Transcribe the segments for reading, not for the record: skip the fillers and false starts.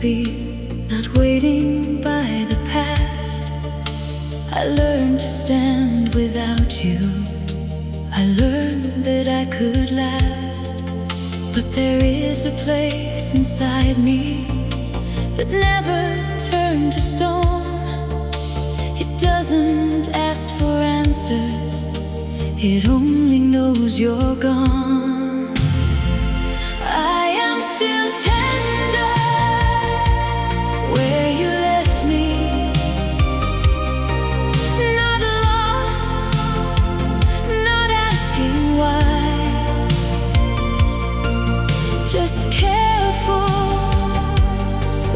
be, not waiting by the past. I learned to stand without you. I learned that I could last. But there is a place inside me that never turned to stone. It doesn't ask for answers, it only knows you're gone. I am still tender where you left me, not lost, not asking why, just careful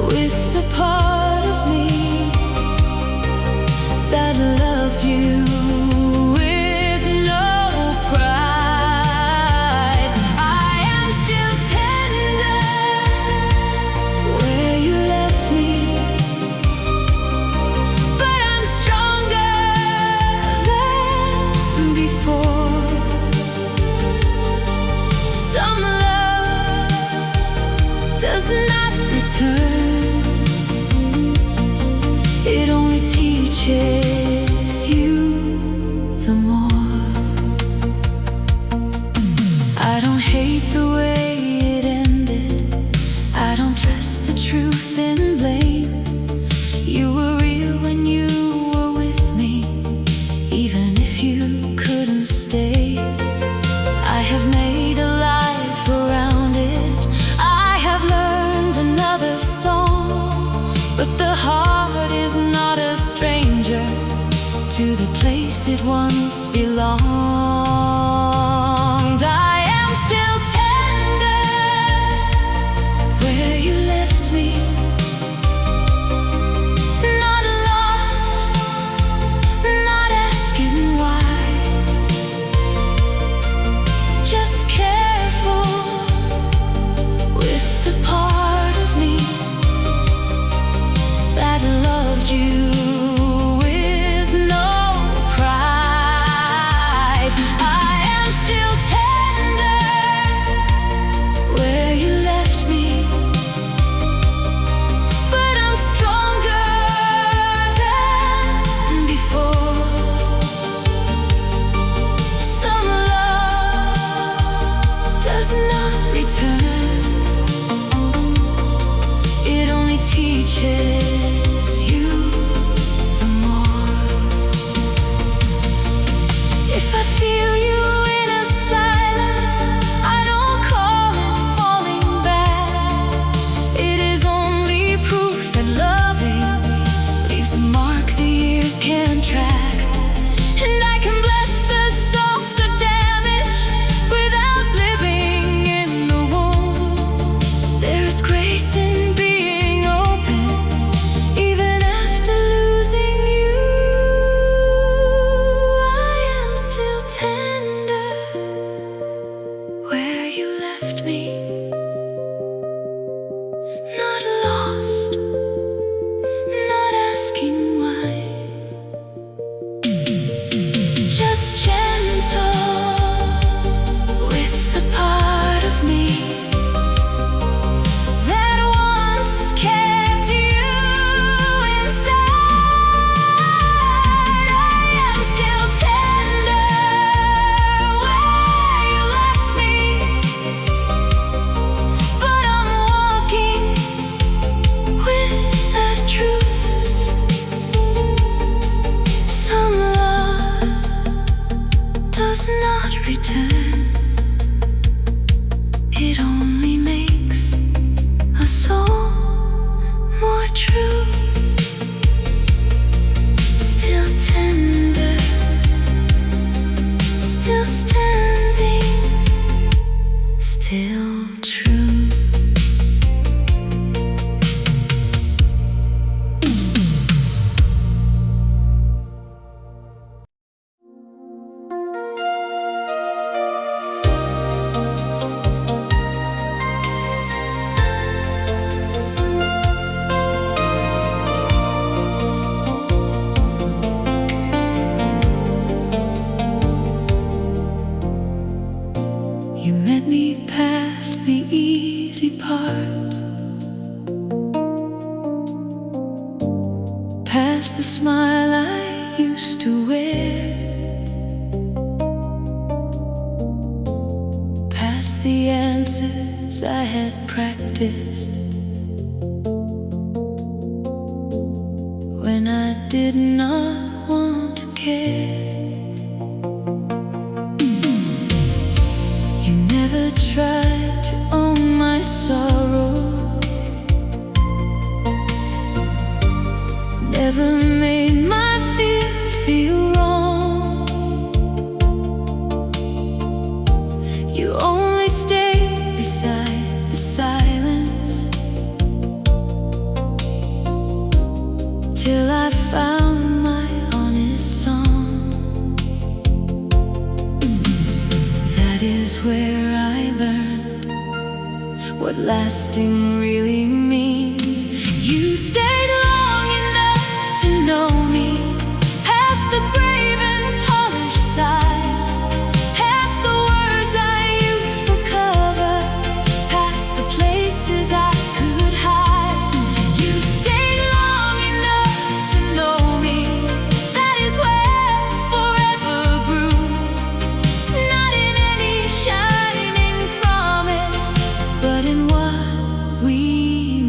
with the part of me that loved you. Does not return, it only teaches you the more. I don't hate the way it ended, I don't dress the truth in blame. You were real when you were with me, even if you couldn't stay. I have made a life around it, but the heart is not a stranger to the place it once belonged. I am still tender where you left me, not lost, not asking why, just careful with the part of me that loved you with no pride. past the smile I used to wear, past the answers I had practiced when I did not want to care. You never tried to own my sorrow, never made my fear feel wrong. You only stayed beside the silence till I found my honest song. That is where I learned what lasting really means. You stayed long enough to know me, past the brave and polished side, past the words I used for cover, past the places I could hide. You stayed long enough to know me. That is where forever grew, not in any shining promise, but in what we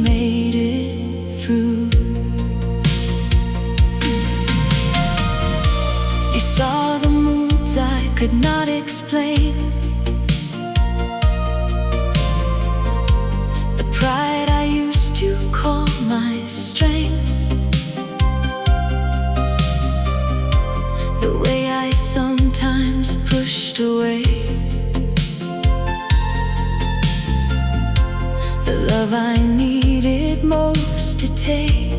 made it through. You saw the moods I could not explain, the pride I used to call my strength, the way I sometimes pushed away the love I needed most to take.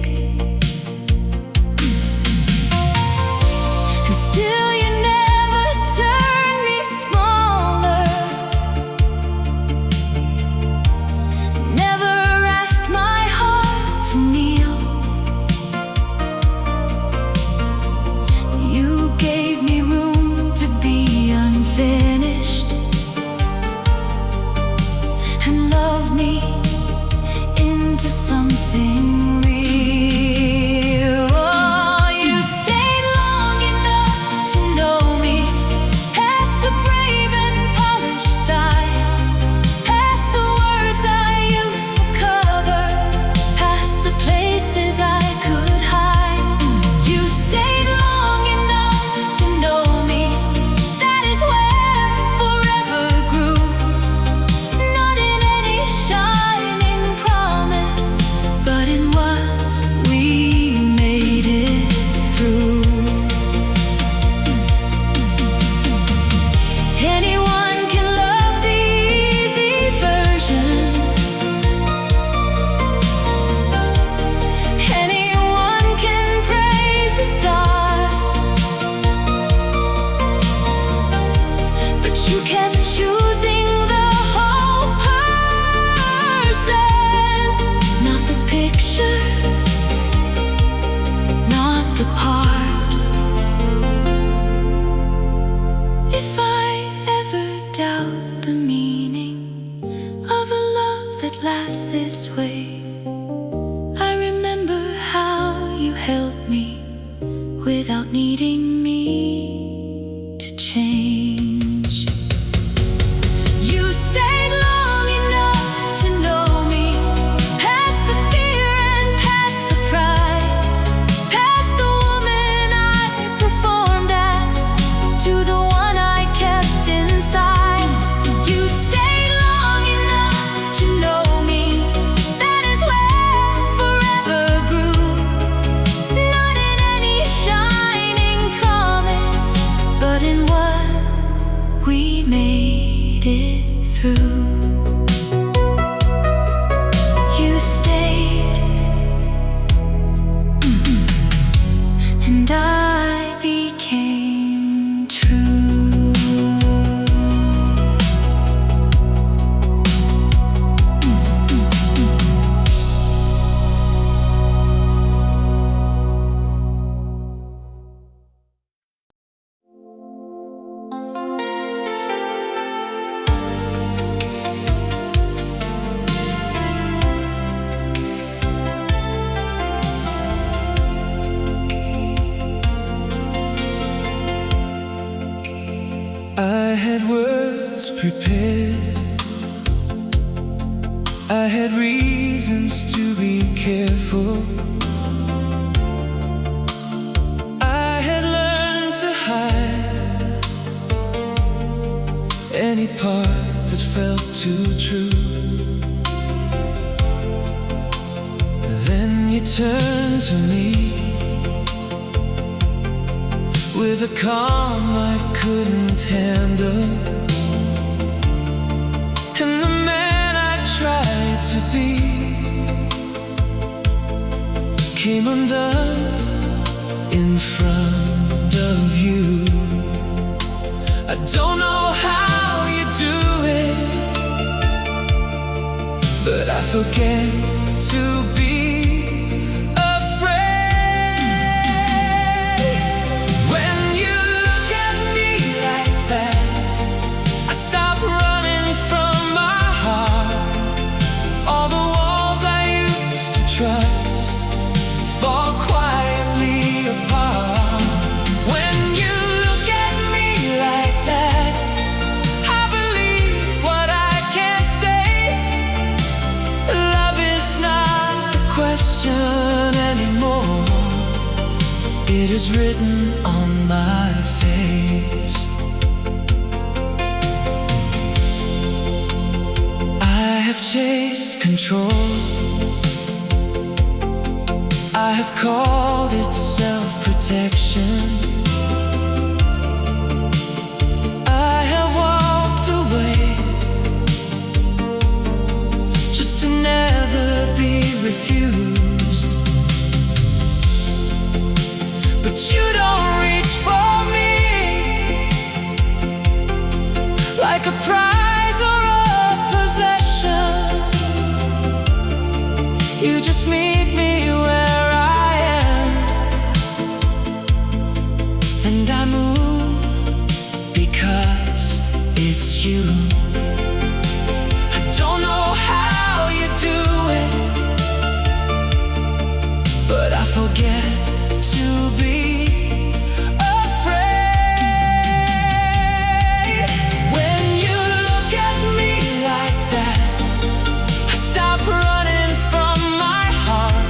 And still you never turned me smaller, never asked my heart to kneel. You gave me room to be unfinished and loved me into something real. Oh, you stayed long enough to know me, past the brave and polished side, past the words I used for cover, past the places I could hide. You stayed long enough to know me. That is where forever grew, not in any shining promise, but in what we made it through. Anyone can love the easy version, anyone can praise the start, but you kept choosing the whole person, not the picture, not the part. If I ever doubt the meaning of a love that lasts this way, I remember how you held me without needing me to change. You stayed long enough to know me, past the fear and past the pride, past the woman I performed as, to the one I kept inside. You stayed long enough to know me. That is where forever grew, not in any shining I had words prepared, I had reasons to be careful. I had learned to hide any part that felt too true. Then you turned to me with a calm I couldn't handle, and the man I tried to be came undone in front of you. I don't know how you do it, but I forget to be anymore. It is written on my face. I have chased control, I have called it self-protection. I have walked away just to never be refused. But you don't reach for me like a prize or a possession. You just meet me where I am, and I move because it's you. I don't know how you do it, but I forget to be afraid. When you look at me like that, I stop running from my heart.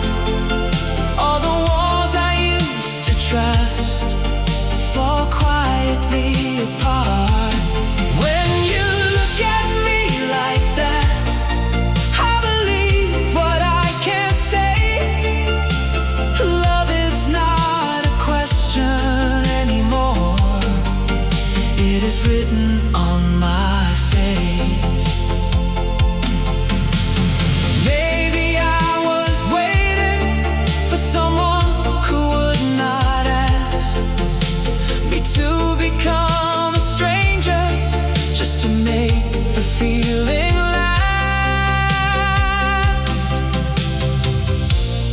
All the walls I used to trust fall quietly apart. When you look at me like that, I believe what I can't say. Love is not a question anymore. It is written on my face. Maybe I was waiting for someone who would not ask me to become a stranger, just to make the feeling last.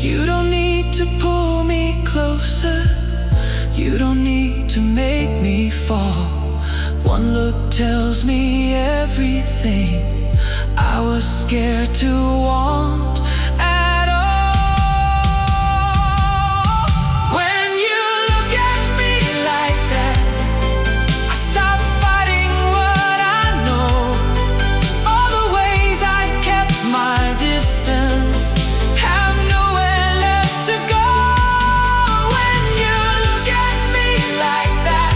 You don't need to pull me closer, you don't need to make me fall. One look tells me everything I was scared to want at all. When you look at me like that, I stop fighting what I know. All the ways I kept my distance have nowhere left to go. When you look at me like that,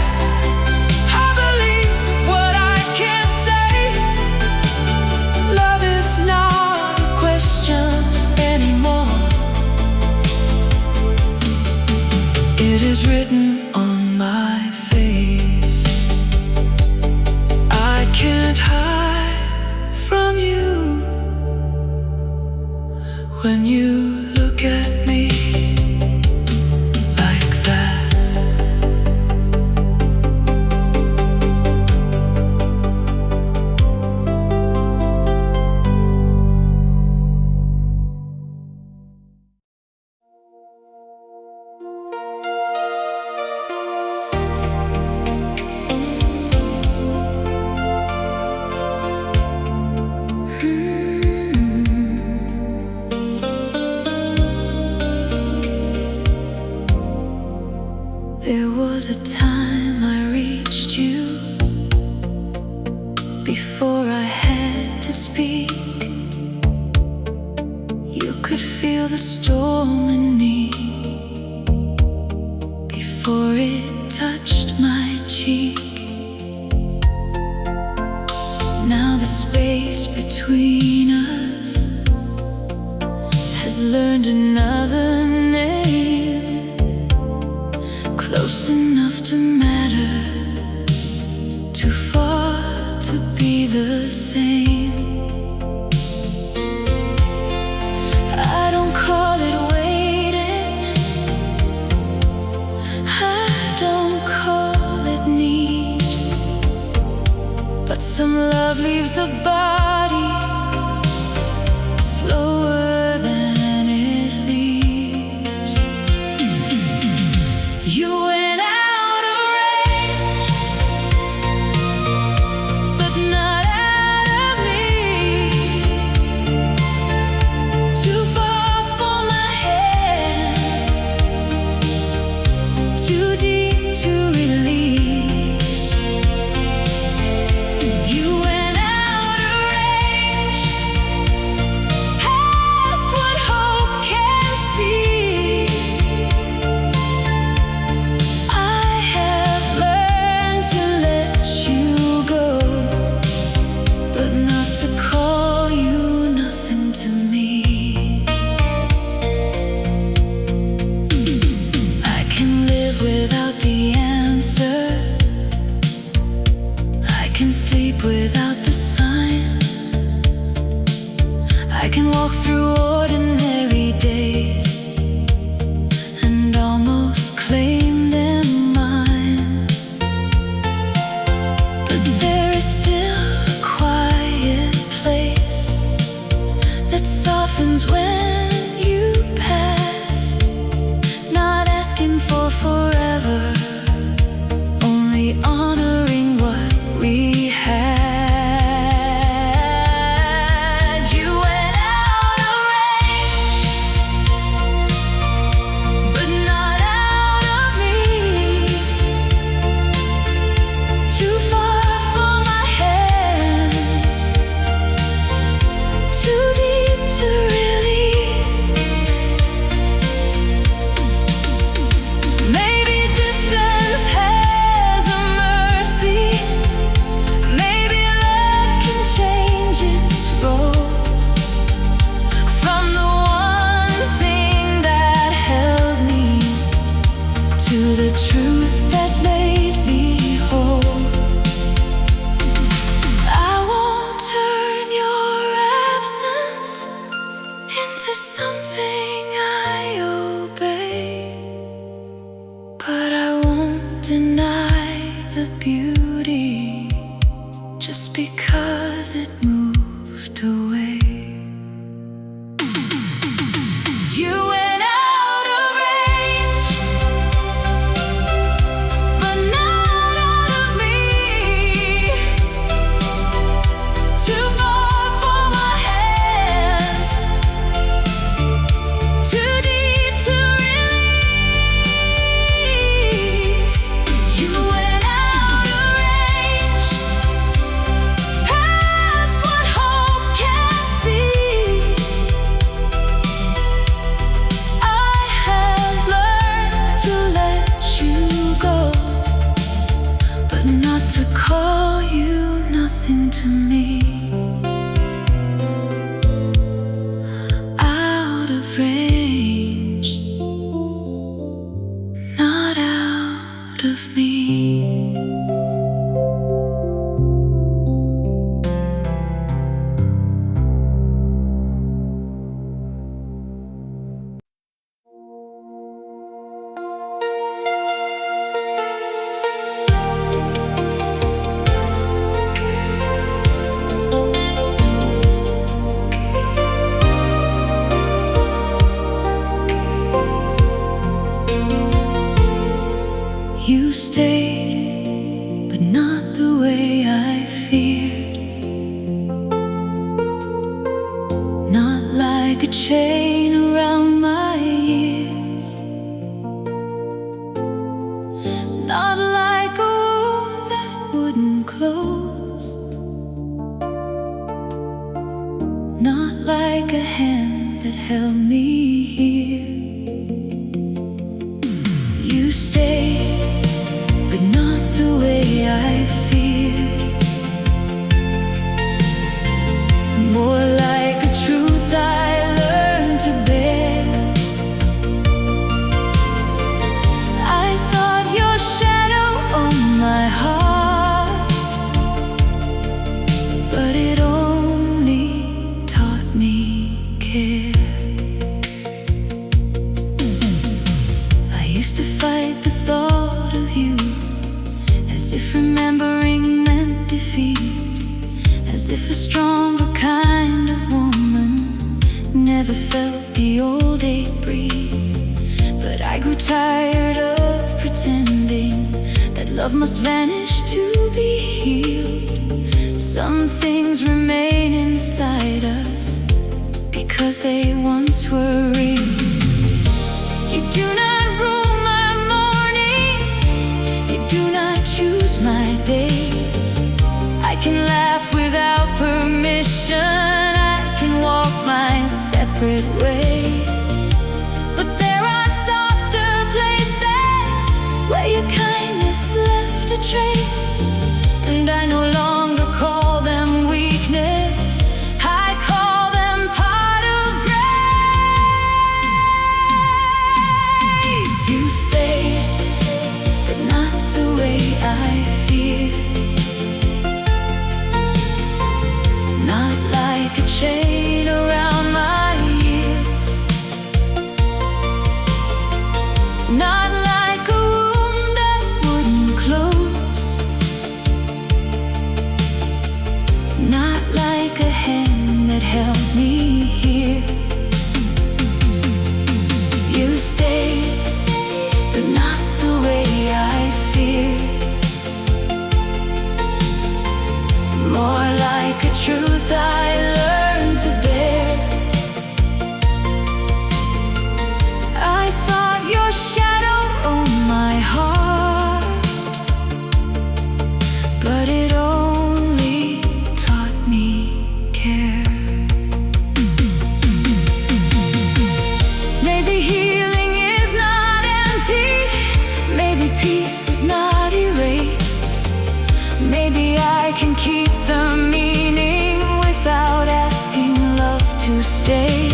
I believe what I can't say. Love is not a question anymore. It is written on my face. I can't hide from you when you look at me like that. There was a time I reached you Before I had to speak, you could feel the storm in me. Before it touched my cheek, now the space between us has learned another name, close enough to matter, too far to be the same. I don't call it waiting, I don't call it need, but some love leaves the body slower than it leaves. You went out of range, but not out of me. Too far for my hands, too deep to release. You went out of range, past what hope can see. I have learned to let you go, but not to call you nothing to me. I can live without the answer, I can sleep without the sign, I can walk through ordinary days and almost claim them mine. But there is still a quiet place that softens when you pass, not asking for forever, only honoring what we had. You went out of range, but not out of me. Too far for my hands, too deep to release. Maybe distance has a mercy, maybe love can change its role, from the one thing that held me to the truth that made me whole. I won't turn your absence into something I obey, but I won't deny the beauty just because it moved away. You went out of range, but not out of me. Too far for my hands, too deep to release. You went out of range, past what hope can see. I have learned to let you go, but not to call you nothing to me. Out of range, not out of me. You stayed, but not the way I feared. Not like a chain around my ears, not like a wound that wouldn't close. held me here. You stayed, but not the way I feared. More like a truth I learned to bear. I thought your shadow owned my heart, but it only taught me care. I used to fight the thought of you, as if remembering meant defeat, as if a stronger kind of woman never felt the old ache breathe. But I grew tired of pretending that love must vanish to be healed. Some things remain inside us because they once were real. You do not rule my mornings, you do not choose my days. I can laugh without permission, I can walk my separate way. But there are softer places where your kindness left a trace, and I no longer call them weakness, I call them part of grace. You stayed, but not the way I feared. Not like a chain around my ears, not like a wound that wouldn't close, not like a hand that held me here. You stayed, but not the way I feared. More like a truth I learned to bear. I thought your shadow owned my heart, but it only taught me care. Maybe healing is not empty, maybe peace is not erased. Maybe I can keep the meaning without asking love to stay.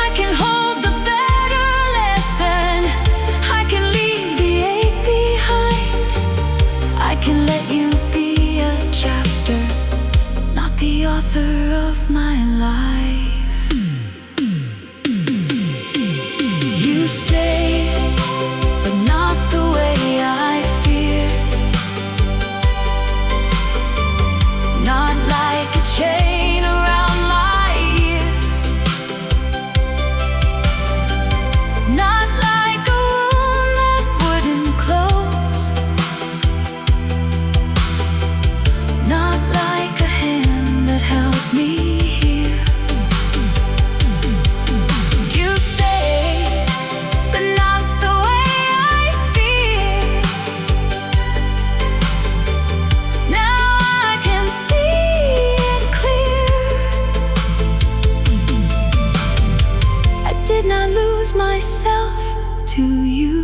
I can hold the better lesson, I can leave the ache behind. I can let you be a chapter, not the author of my life. You stay, but not the way I feared. Not like a chain around my ears, not like a wound that wouldn't close, not like a hand that held me here. You stayed, but not the way I feared. Now I can see it clear. I did not lose myself to you,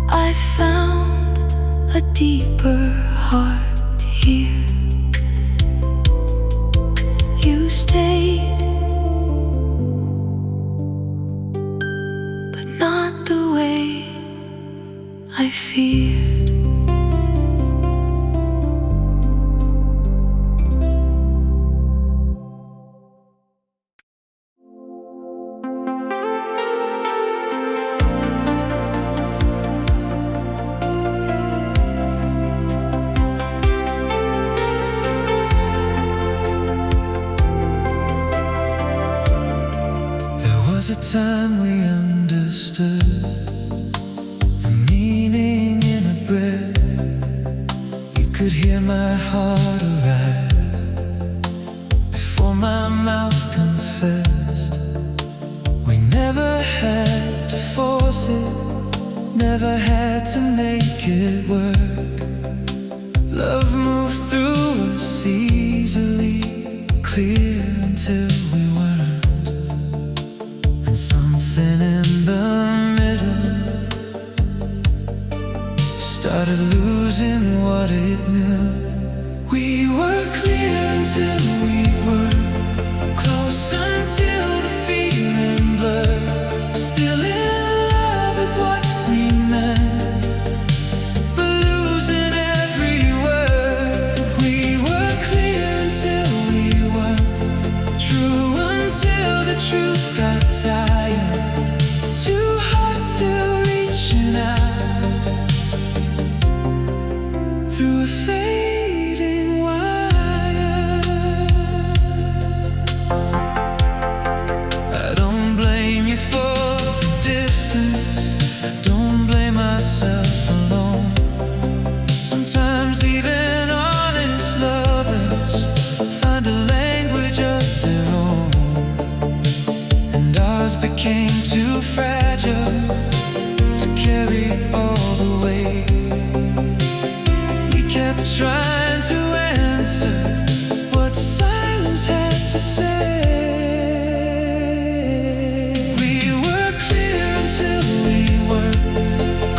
I found a deeper heart here. You stayed, but not the way I feared. There was a time we understood the meaning in a breath. You could hear my heart arrive before my mouth confessed. We never had to force it, never had to make it work. Love moved through us easily, clear and started losing what it knew. We were clear until we were close, until the feeling blurred. Still in love with what we meant, but losing every word. We were clear until we were true, until the truth got tired. Two hearts still reaching out through a fading wire. I don't blame you for the distance, don't blame myself alone. Sometimes even honest lovers find a language of their own, and ours became too fragile to carry all the weight. We kept trying to answer what silence had to say. We were clear until we were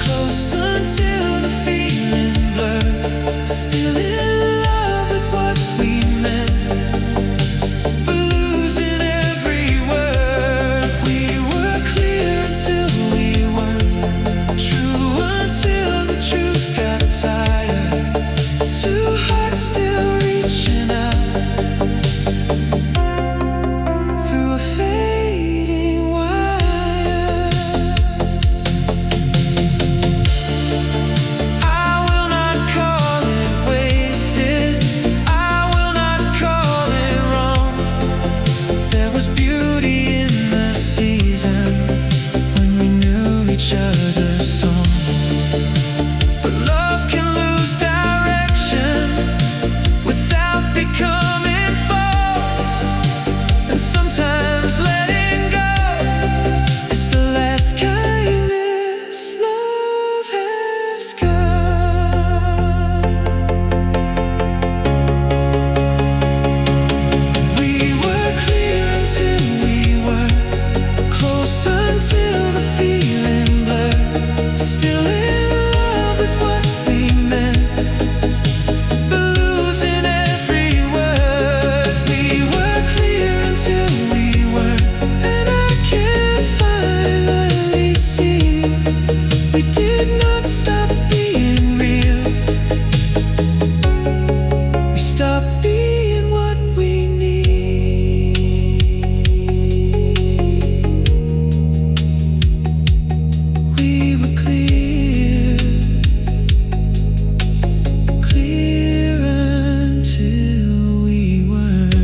close, until the feeling blurred. Still in love with what we meant, but losing every word. We were clear until we were true, until the truth got tired. Two hearts still reaching out through a fading wire. I will not call it wasted, I will not call it wrong. There was beauty in the season when we knew each other's song. But love can lose direction without becoming false, and sometimes letting go is the last kindness love has got. We were clear until we were close, until the feeling blurred. Still in love with what we meant, but losing every word. We were clear until we were, and I can finally see we did not stop being real. We stopped being what we need. We were clear, clear until we weren't.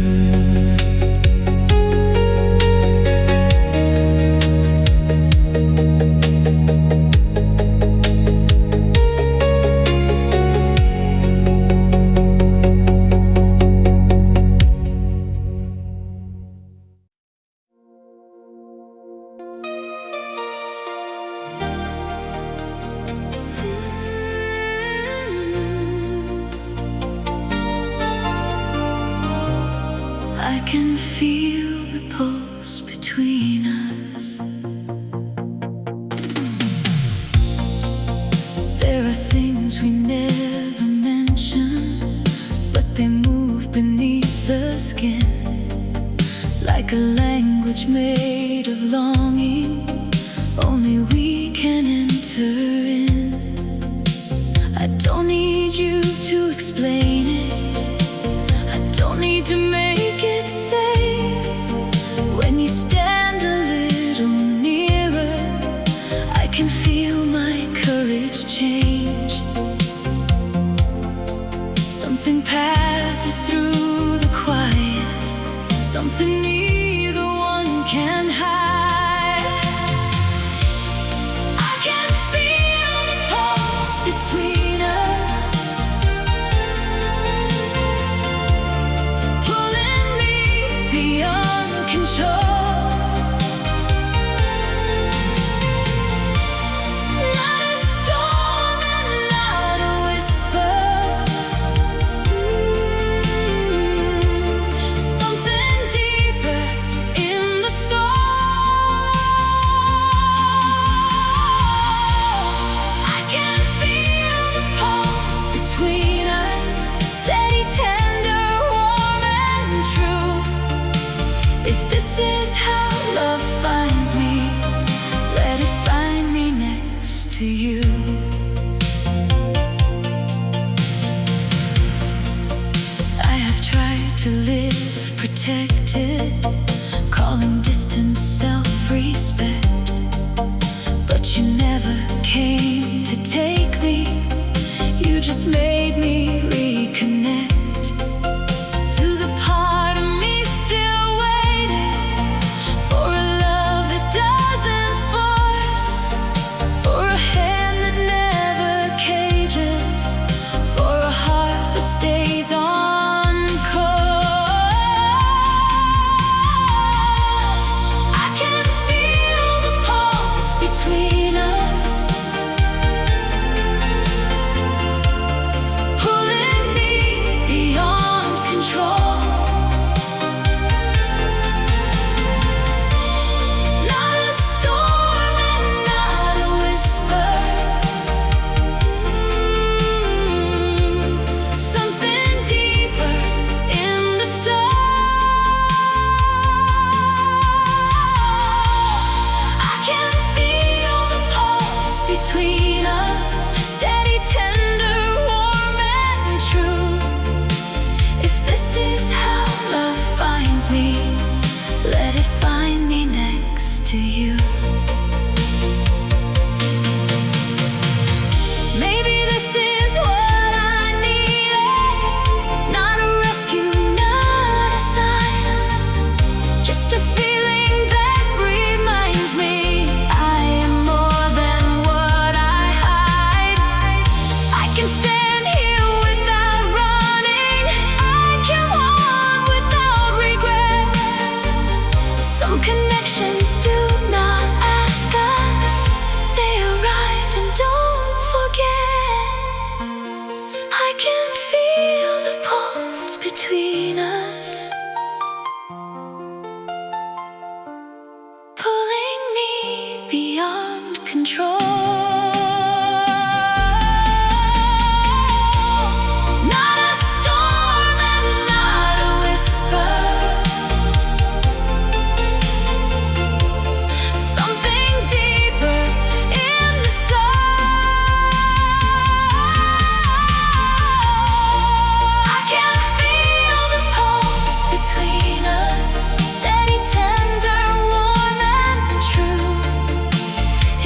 I can feel the pulse between us. There are things we never mention, but they move beneath the skin, like a language made of longing only we can enter in. I don't need you to explain it, I don't need to make it safe. When you stand a little nearer, I can feel my courage change. Something passes through the quiet, something neither one can hide. to you. I have tried to live protected, calling distance self-respect, but you never came to take me. You just made me reconnect to the part of me still waiting for a love that doesn't force, for a hand that never cages, for a heart that stays on course. I can feel the pulse between us, pulling me beyond control. Not a storm and not a whisper, something deeper in the soul. I can feel the pulse between us, steady, tender, warm and true. If this is how love finds me, let it find me next to you. Maybe this is what I needed, not a rescue, not a sign, just a feeling that reminds me I am more than what I hide. I can stand here without running, I can walk without regret. Some connections do not ask us, they arrive and don't forget. I can feel the pulse between us, pulling me beyond control. Not a storm and not a whisper, something deeper in the soul. I can feel the pulse between us, steady, tender, warm and true.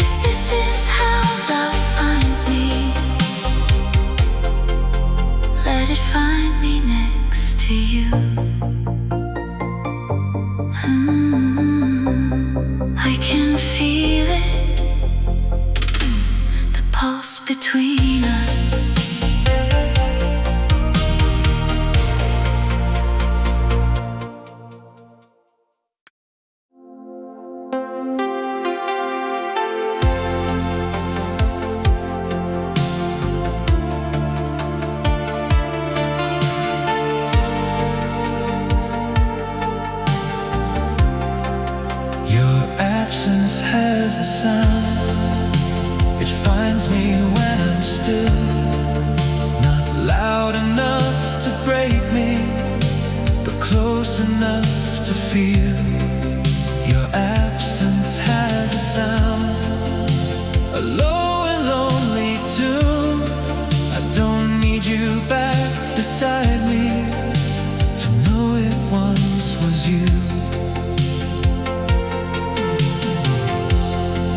If this is how love finds me, let it find me next to you. I can feel it, the pulse between us. Your absence has a sound. It finds me when I'm still, not loud enough to break me, but close enough to feel. Your absence has a sound, a low and lonely tune. I don't need you back beside me to know it once was you.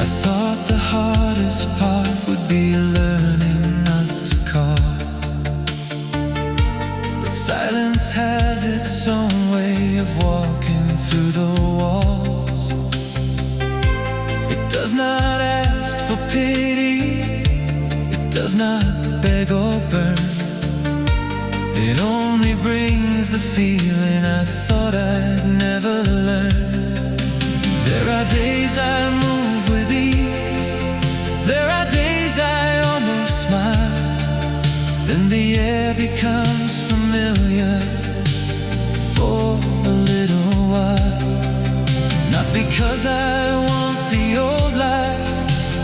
I thought the hardest part would be learning not to call, but silence has its own way of walking through the walls. It does not ask for pity, it does not beg or burn. It only brings the feeling I thought I'd never learn. There are days I move with ease, there are days I almost smile, then the air becomes familiar for a little while. Not because I want the old life,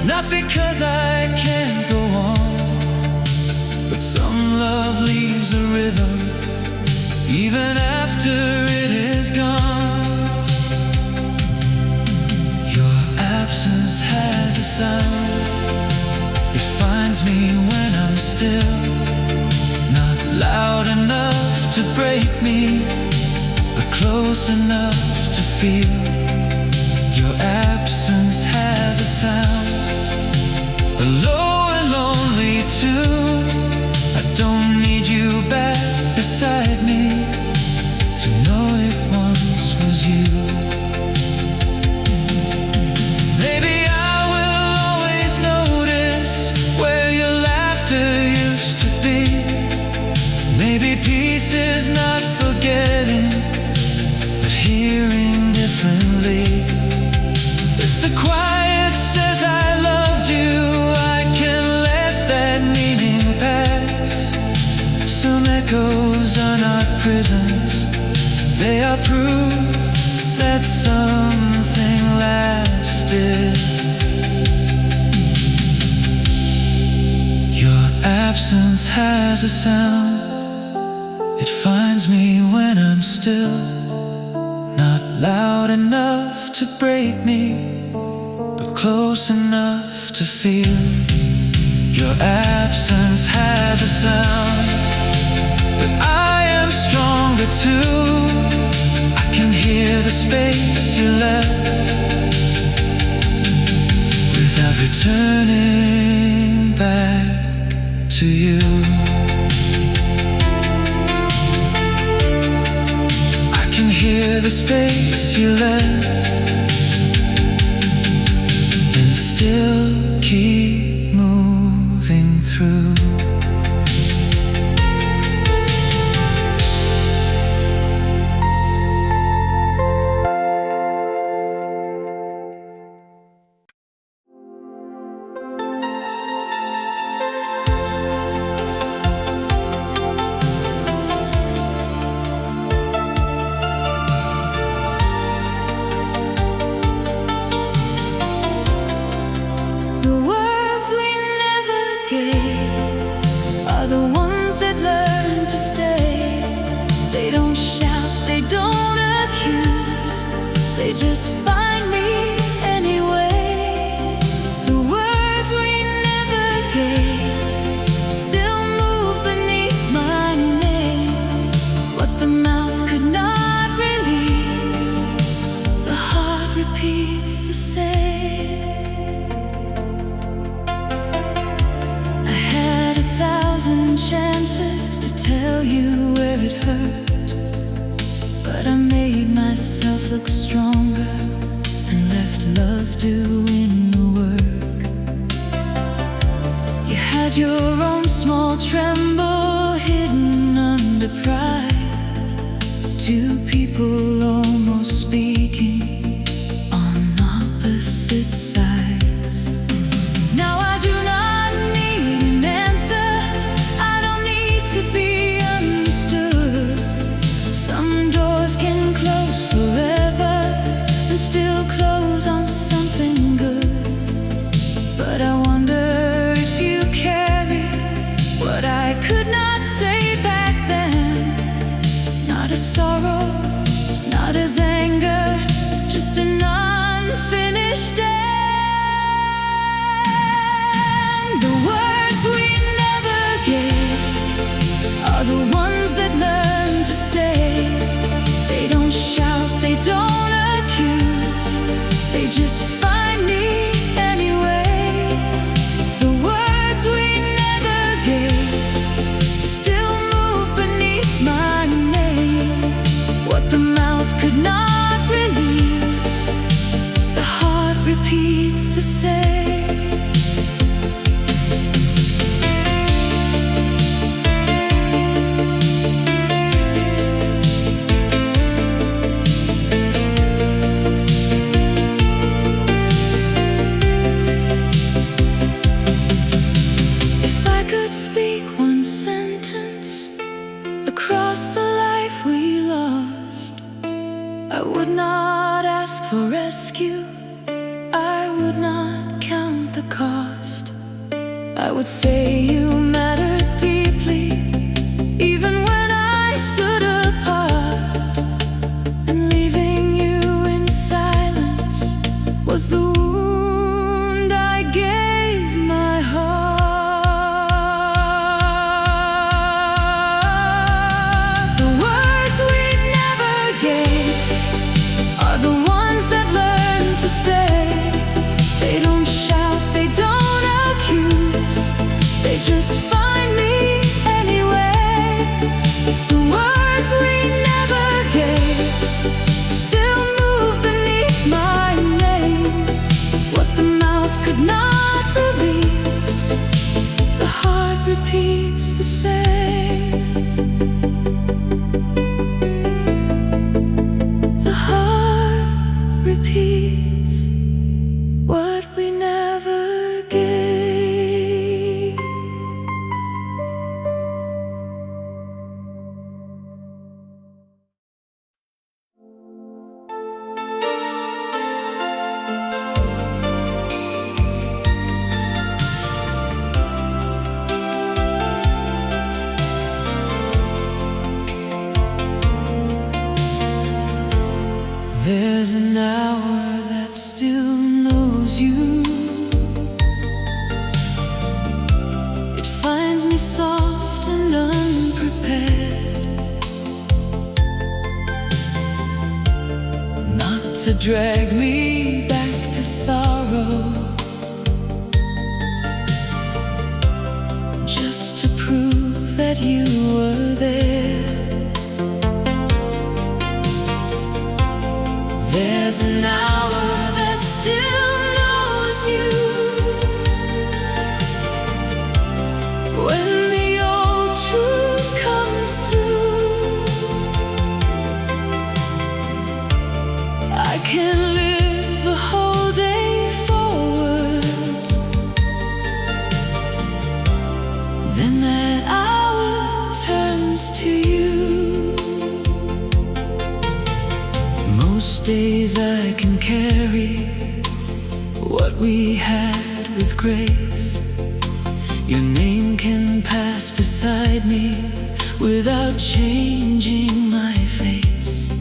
not because I can't go on, but some love leaves a rhythm even after it is gone. Your absence has a sound, It finds me when I'm still, not loud enough to break me, but close enough to feel. Your absence has a sound, a low and lonely tune. I don't need you back beside me to know it once was you. Maybe I will always notice where your laughter used to be. Maybe peace is not forgetting, but hearing differently. If the quiet says I loved you, I can let that meaning pass. Some echoes are not prisons, they are proof that something lasted. Your absence has a sound, it finds me when I'm still, not loud enough to break me, but close enough to feel. Your absence has a sound, but I am stronger too. I can hear the space you left without returning back to you. I can hear the space you left and still keep moving through. The words we never gave are the ones that learn to stay. They don't shout, they don't accuse, they just find me anyway. The words we never gave still move beneath my name. What the mouth could not release, the heart repeats the same. Chances to tell you where it hurt, but I made myself look stronger and left love doing the work. You had your own small tremble hidden under pride. Two people almost speaking on opposite sides. Now I do not need an answer, to be understood. Some doors can close forever and still close on something good. But I wonder if you carry what I could not say back then. Not as sorrow, not as anger, just an unfinished end. The words we never gave are the ones that learn to stay. They don't shout, they don't accuse, they just find me anyway. The words we never gave still move beneath my name. What the mouth could not release, the heart repeats the same. I would not ask for rescue, I would not count the cost. I would say you mattered deeply, even when I stood apart. And leaving you in silence was the wound I gave my heart. Just find me anyway. The words we never gave still move beneath my name. What the mouth could not release, the heart repeats the same. The heart repeats what we never gave. There's an hour that still knows you. It finds me soft and unprepared, not to drag me back to sorrow, just to prove that you were there. There's an hour that still knows you, when the old truth comes through. I can live the whole day forward, then that hour turns to you. Most days I can carry what we had with grace. Your name can pass beside me without changing my face.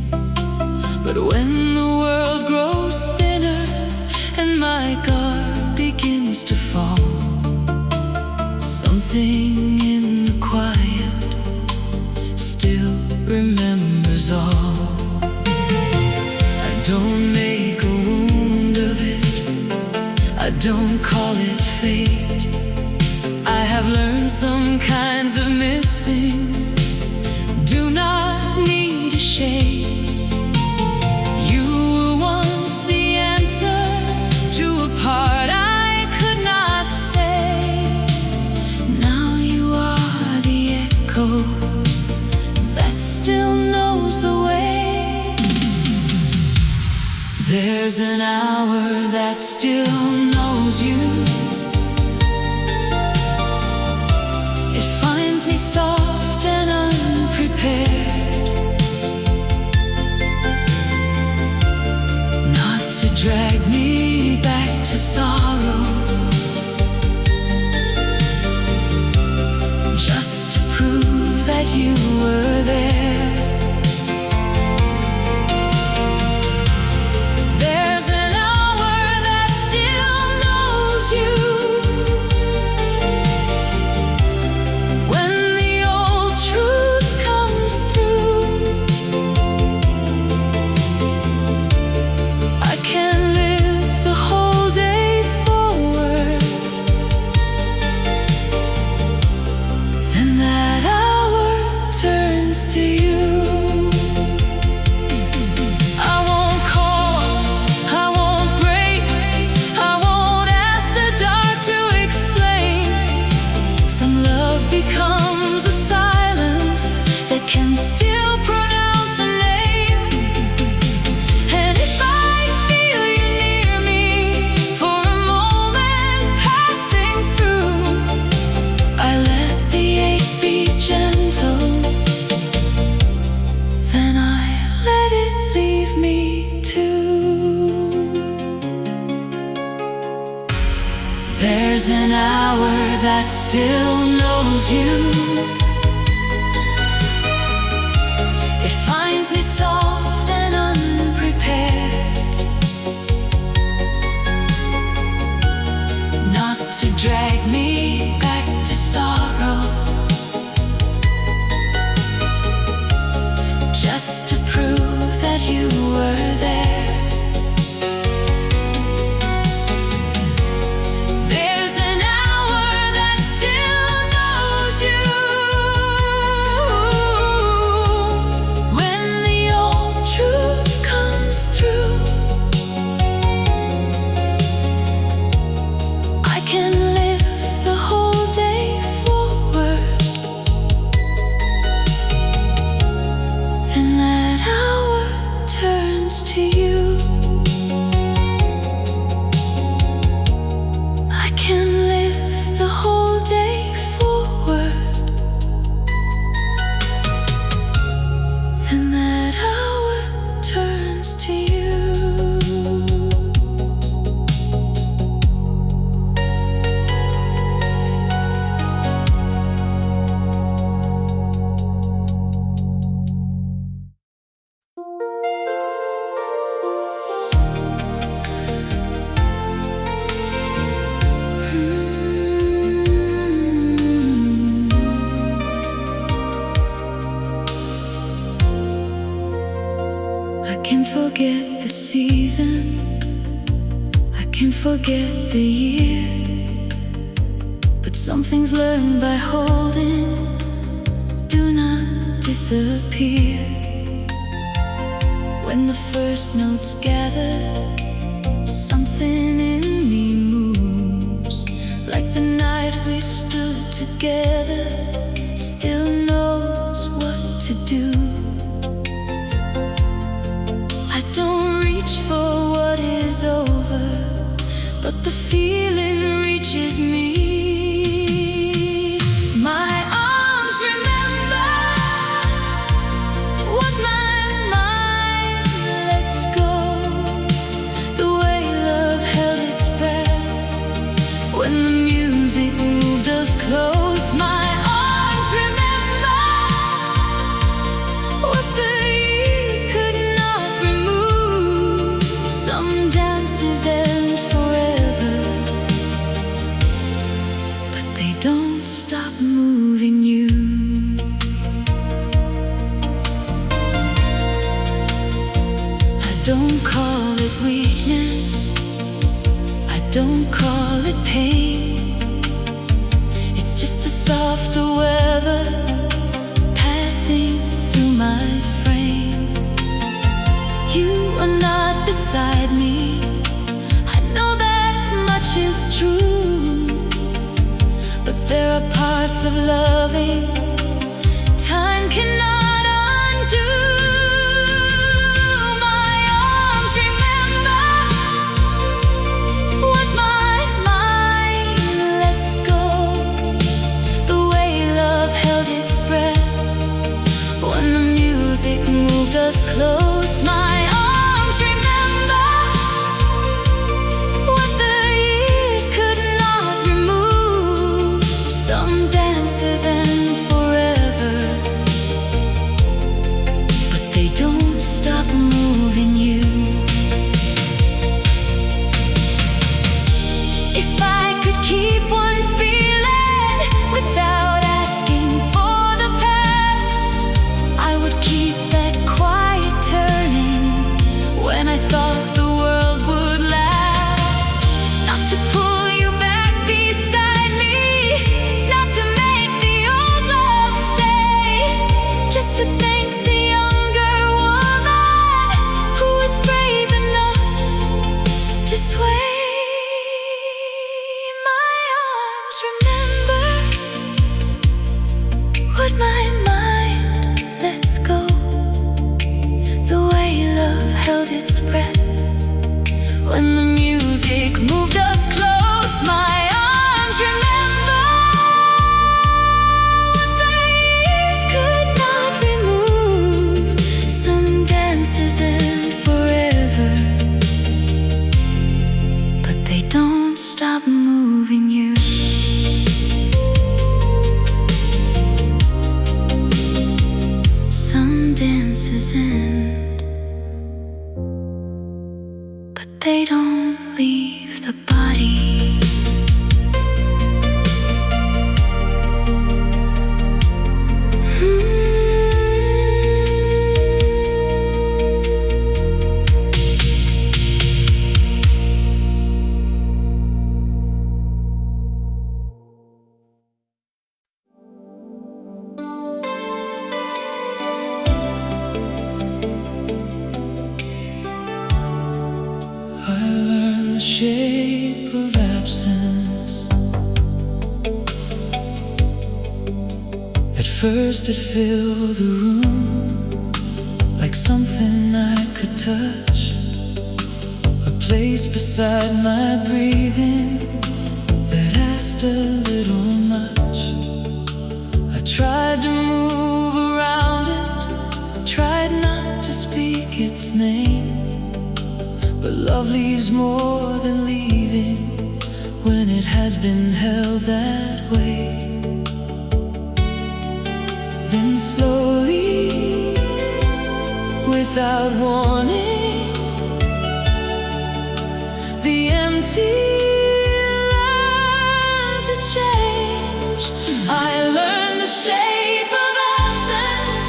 But when the world grows thinner and my guard begins to fall, something in the quiet still remembers all. Don't make a wound of it, I don't call it fate. I have learned some kinds of missing do not need a shame. You were once the answer to a part I could not say. Now you are the echo that still knows the way. There's an hour that still knows you. It finds me soft and unprepared, not to drag me back to sorrow, just to prove that you were there. There's an hour that still knows you. It finds me soft and unprepared, not to drag me back to sorrow, just to prove that you were there. There's an hour that still forget the year, but some things learned by holding do not disappear. When the first notes gather, something in me moves, like the night we stood together still knows what to do. I don't reach for what is over, but the feeling reaches me. My arms remember what my mind lets go, the way love held its breath when the music moved us close. My arms remember what the years could not remove. Some dances end forever, but they don't stop moving you. I don't call it weakness, I don't call it pain. It's just a softer weather passing through my frame. You are not beside me, I know that much is true, but there are parts of loving time cannot undo. My arms remember what my mind lets go, the way love held its breath when the music moved us close. My arms remember what the years could not remove. Some dances end forever, but they don't stop moving you. If I could keep one feeling without asking for the past, I would keep that quiet turning when I thought the world would last. Not to pull you back beside me, not to make the old love stay, just to thank the younger woman who was brave enough to sway. My arms remember what my mind lets go, the way love held its breath when the music moved us close. My arms remember what the years could not remove. Some dances end forever, but they don't stop moving you. Some dances end, but they don't leave the body. I learned the shape of absence. At first it filled the room like something I could touch, a place beside my breathing that asked a little much. I tried to move around it, tried not to speak its name, but love leaves more than leaving when it has been held that way. Then slowly, without warning, the empty learned to change. I learned the shape of absence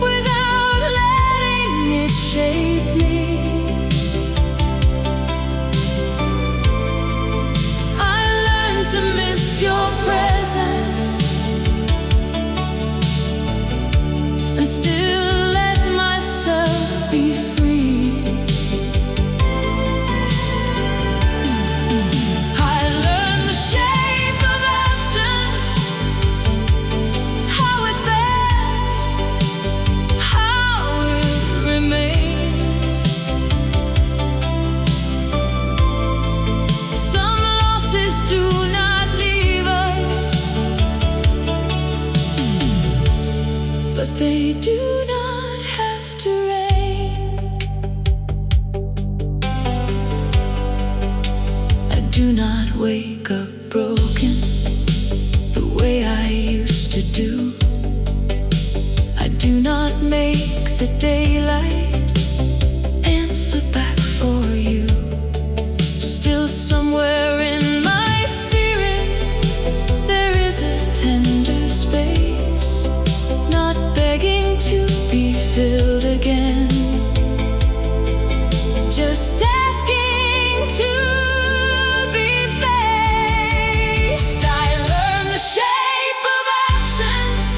without letting it shape me. miss your presence and still let myself be free. I learned the shape of absence, how it bends, how it remains. Some losses do not leave us, but they do not have to rain. I do not wake up broken the way I used to do. I do not make the daylight answer back for you. Still somewhere in my spirit there is a tender space, not begging to be filled again, just asking to be faced. I learned the shape of absence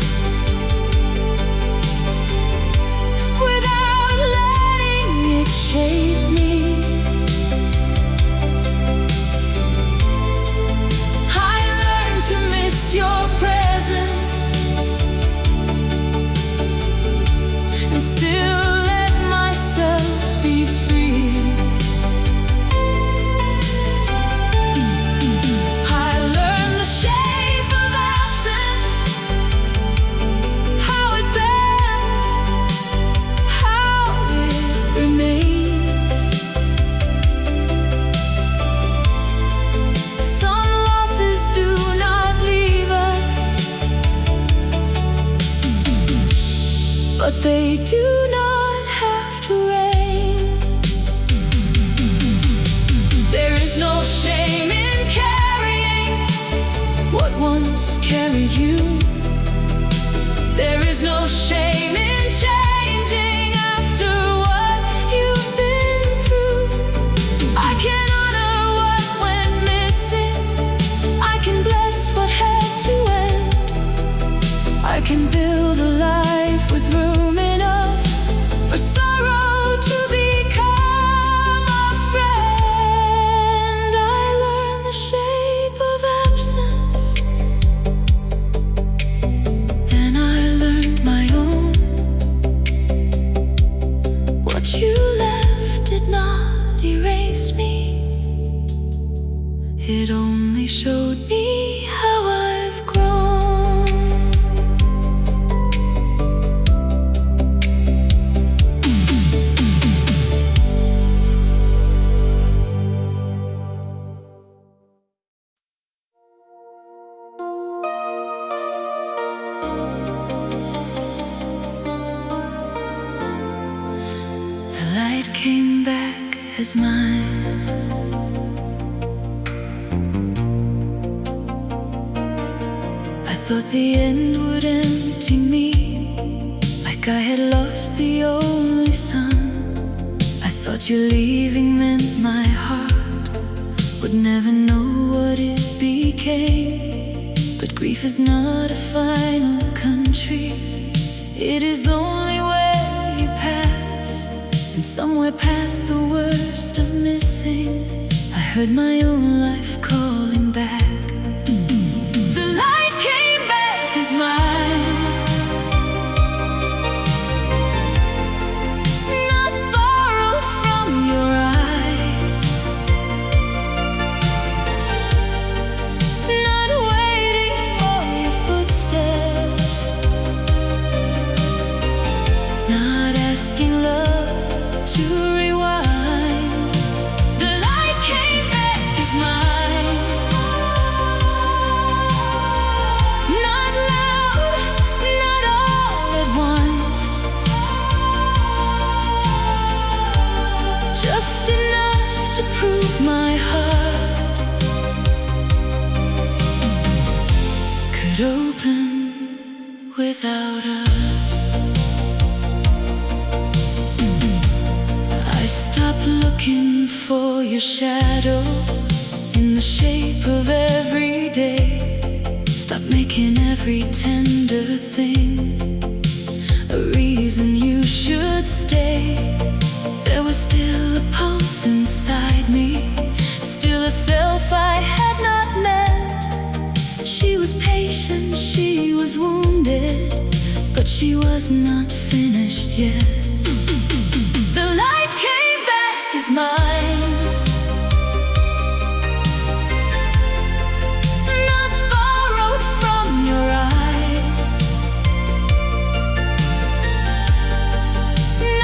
without letting it shape me. I learned to miss your presence and still let myself be free. I learned the shape of absence, how it bends, how it remains. Some losses do not leave us, but they do not have to rain. There is no shame in carrying what once carried you. There is no shame in changing after what you've been through. I can honor what went missing, I can bless what had to end. I can build a life with room enough for sorrow to become a friend. I learned the shape of absence, then I learned my own. What you left did not erase me, it only showed me how I've grown. The light came back as mine. I thought the end would empty me, like I had lost the only sun. I thought you leaving meant my heart would never know what it became. But grief is not a final country, it is only where you pass. And somewhere past the worst of missing, I heard my own life calling back. The light came back as mine, not borrowed from your eyes, not waiting for your footsteps, not asking love to rewind. The light came back as mine, not loud, not all at once, just enough to prove my heart could open without us. I stopped looking for your shadow in the shape of every day. Stop making every tender thing a reason you should stay. There was still a pulse inside me, still a self I had not met. She was patient, she was wounded, but she was not finished yet. The light came back as mine, not borrowed from your eyes,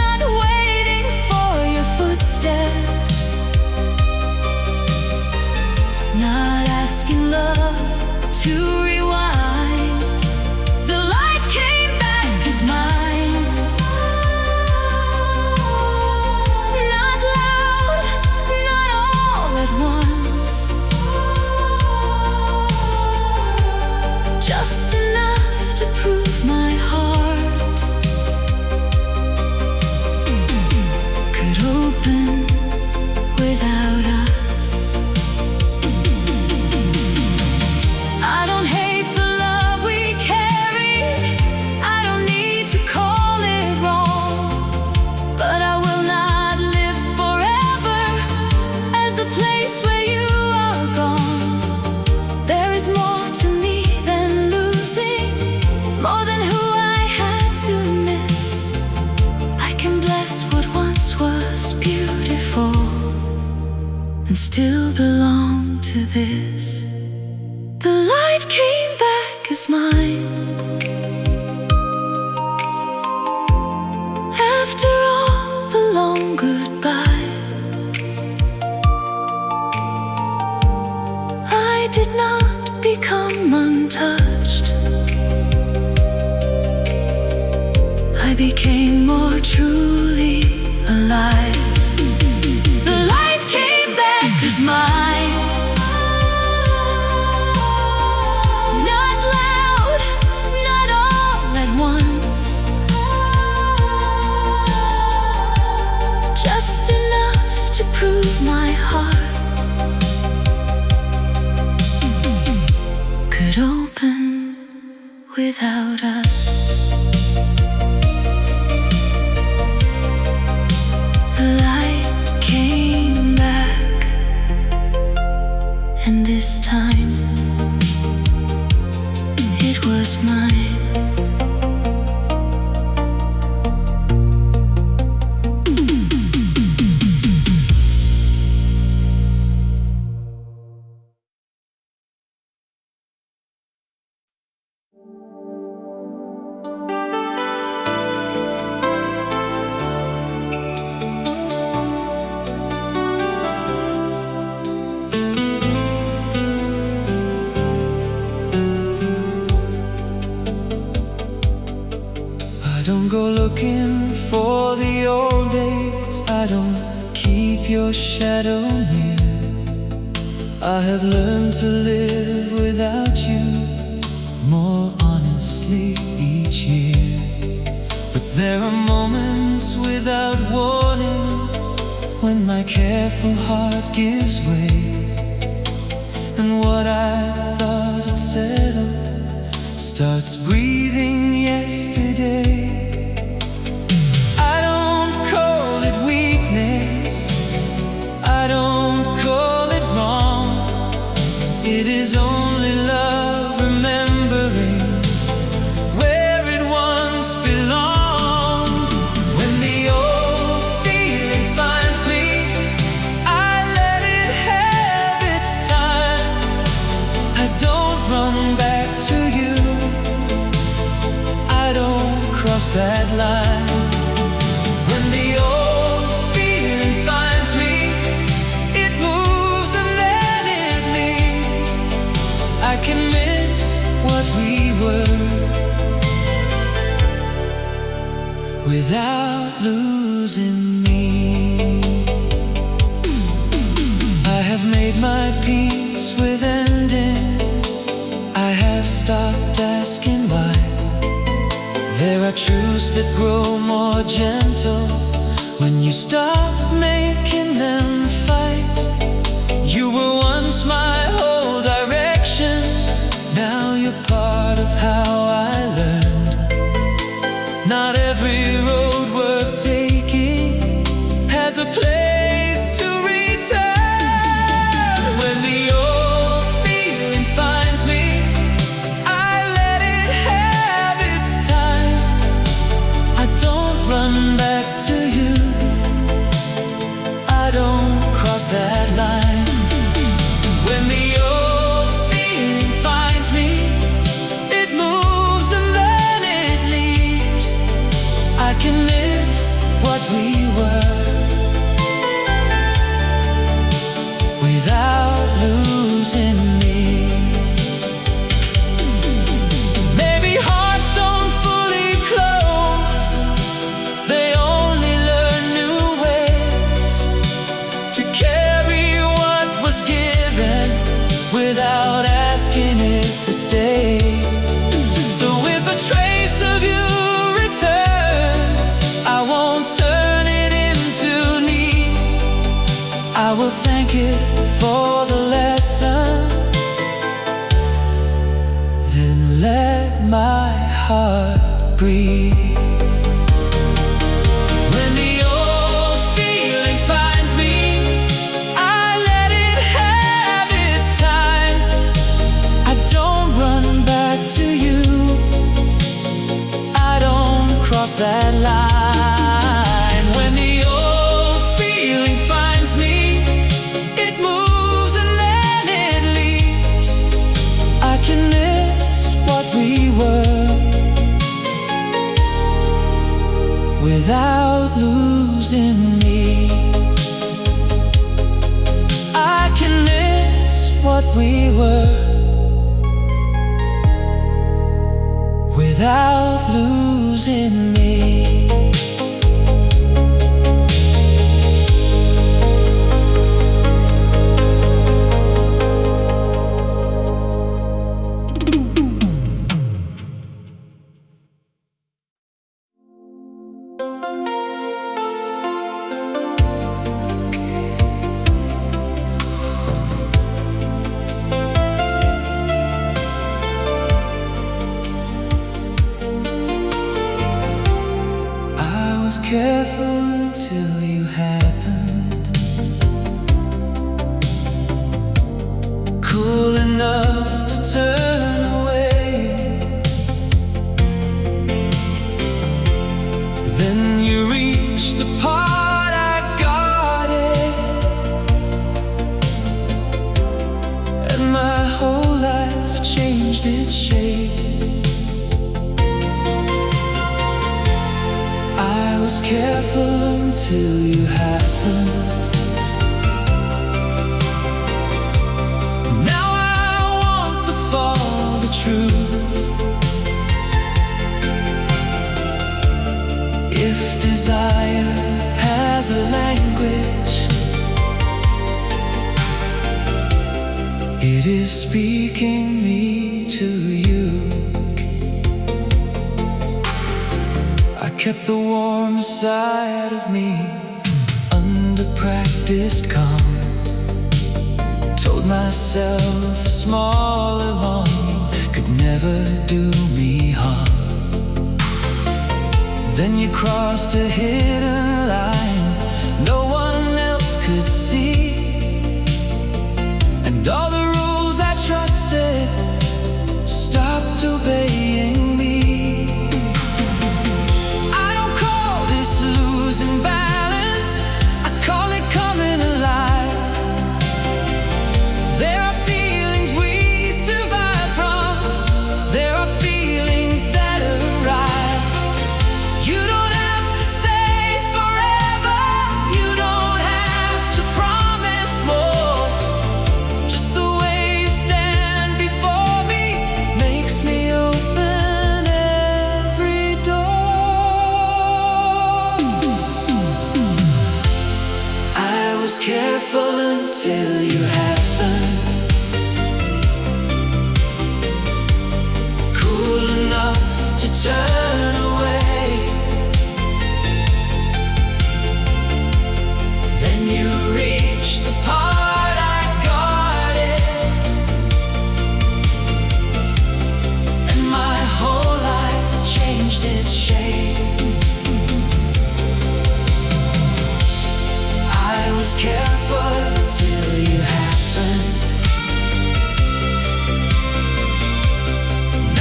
not waiting for your footsteps, not asking love to rewind. The light came back as mine, not loud, not all at once, just enough to prove my heart could open without us. I don't hate the love we carry, I don't need to call it wrong, but I will not live forever as the place where you are gone. There is more to me than losing, more than who I had to miss. I can bless what once was beautiful and still belong to this. The light came back as mine, after all the long goodbye. I did not become untouched, I became more truly alive. The light came back as mine, not loud, not all at once, just enough to prove my heart could open without us. The light came back, and this time it was mine. I don't go looking for the old days, I don't keep your shadow near. I have learned to live without you more honestly each year. But there are moments without warning when my careful heart gives way, and what I thought had settled starts breathing yesterday. I don't call it weakness, I don't call it wrong. It is only love remembering where it once belonged. When the old feeling finds me, I let it have its time. I don't run back to you, I don't cross that line. When the old feeling finds me, it moves and then it leaves. I can miss what we were without losing me. I have made my peace with ending, I have stopped asking why. There are truths that grow more gentle when you stop making them fight. You were once my losing me. Maybe hearts don't fully close, they only learn new ways to carry what was given without asking it to stay. So if a trace of you returns, I won't turn it into need. I will thank it for the lesson, then let my heart breathe. When the old feeling finds me, I let it have its time. I don't run back to you, I don't cross that line. When the old feeling finds me, it moves and then it leaves. I can miss what we were without losing me. I can miss what we were without losing me. Careful until you happened, cool enough to turn away. Then you reached the part I got it, and my whole life changed its shape. I was careful until you happened. Now I want the fall, the truth. If desire has a language, it is speaking me to you. I kept the warm side of me under practiced calm. Told myself a smaller longing could never do me harm. Then you crossed a hidden line no one else could see, and all the rules I trusted stopped obeying me. Losing balance, I call it coming alive. There are feelings we survive from, there are feelings that arrive. You don't have to say forever, you don't have to promise more. Just the way you stand before me makes me open every door. I was careful until you happened, cool enough to turn away. Then you reached the part I guarded, and my whole life changed its shape. I was careful till you happened.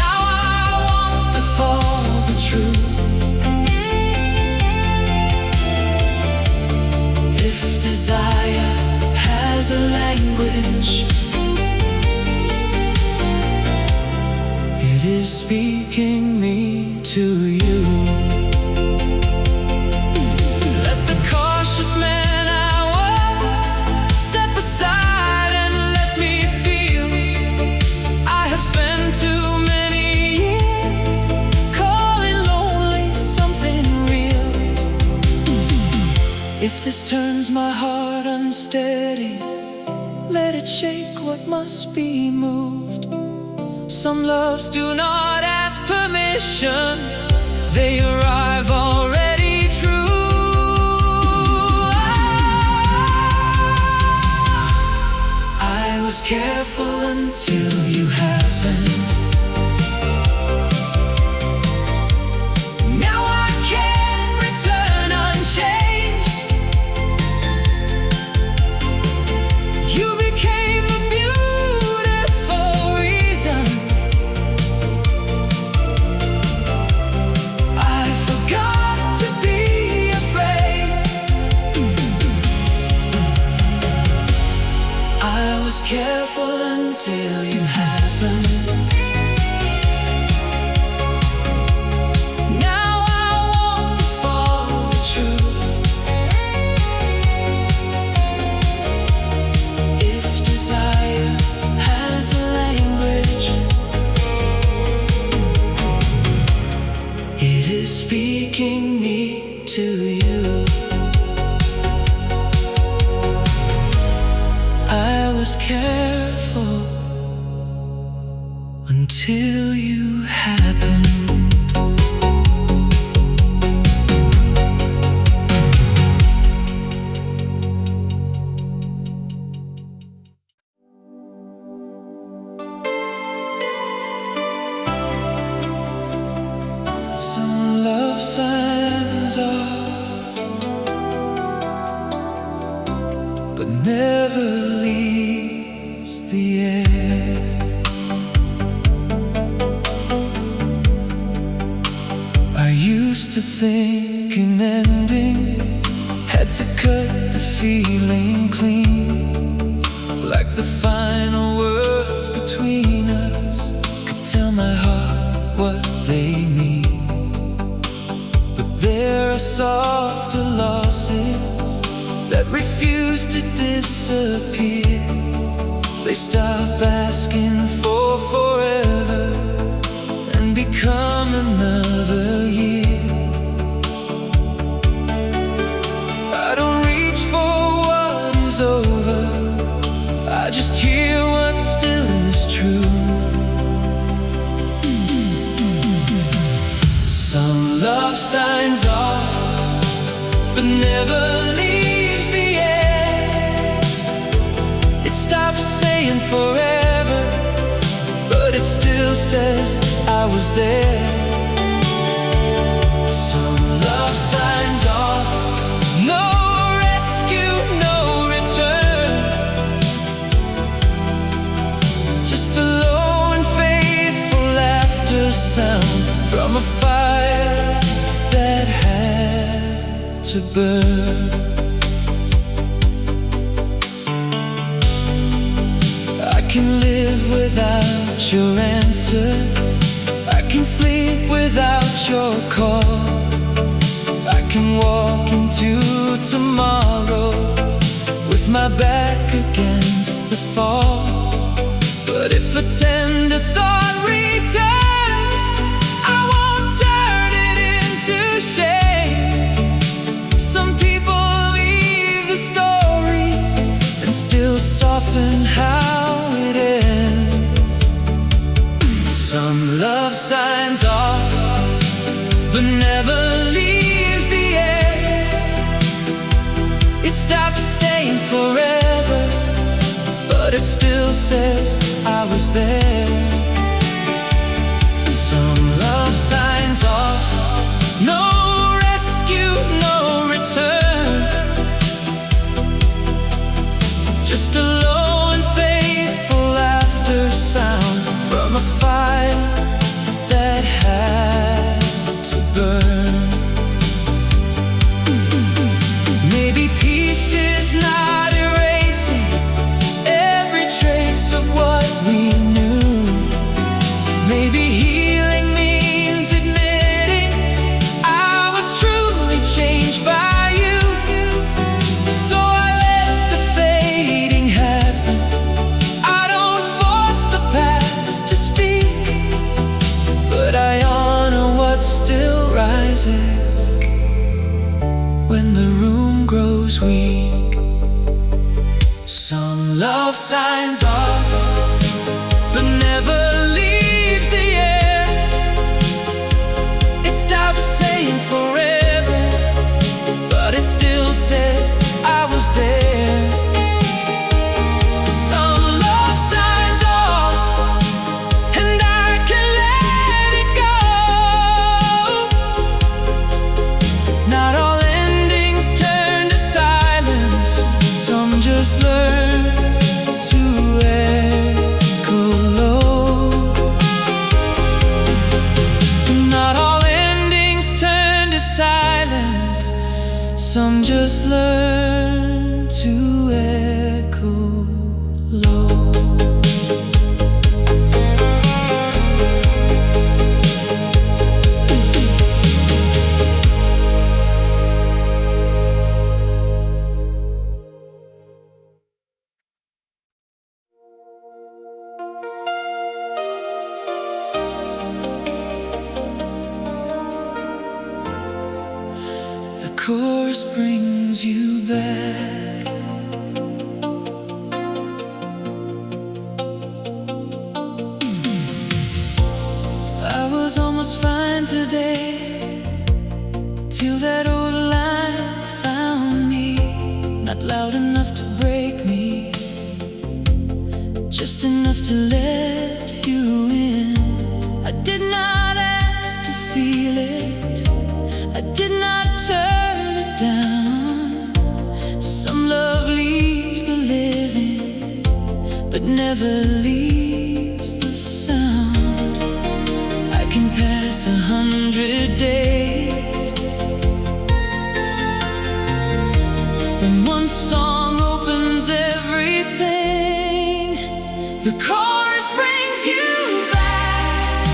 Now I want the fall, the truth. If desire has a language, it is speaking me to you. Let the cautious man I was step aside and let me feel Darkness turns my heart unsteady. Let it shake what must be moved. Some loves do not ask permission. They arrive already true. I was careful until you happened. Now I can't return unchanged. You became a beautiful reason. I forgot to be afraid. I was careful until you happened. Now I want to follow the truth. If desire has a language, it is speaking me to you. I was careful until you happened. Some love signs are, but never leaves the air. I used to think an ending had to cut the feeling clean, like the final words between us could tell my heart what they mean. But there are softer losses that refuse to disappear. They stop asking for forever and become another year. I don't reach for what is over, I just hear what still is true. Some love signs are, but never leaves the air. It stops saying forever, but it still says I was there. Some love signs are no rescue, no return, just a low and faithful laughter sound from a fire that had to burn. I can live without your answer, I can sleep without your call, I can walk into tomorrow with my back against the fall. But if a tender thought returns, I won't turn it into shame. Some people leave the story and still soften how it ends. Some love signs are, but never leaves the air. It stops saying forever, but it still says I was there. Some love signs are no rescue, no return, just a low and faithful laughter sound from a fire that had to burn. Maybe peace is not erasing every trace of what we knew. Maybe healing means admitting I love signs off, but never leaves the air. It stops saying forever, but it still says I was there. Some love signs off, and I can let it go. Not all endings turn to silence. Some just learn to echo low. Not all endings turn to silence. Some just learn to echo low. The chorus brings you back. I was almost fine today, till that old line found me. Not loud enough to break me, just enough to let you in. I did not ask to feel it, I did not turn it down. Some love leaves the living, but never leaves the sound. I can pass 100 days, when one song opens everything. The chorus brings you back,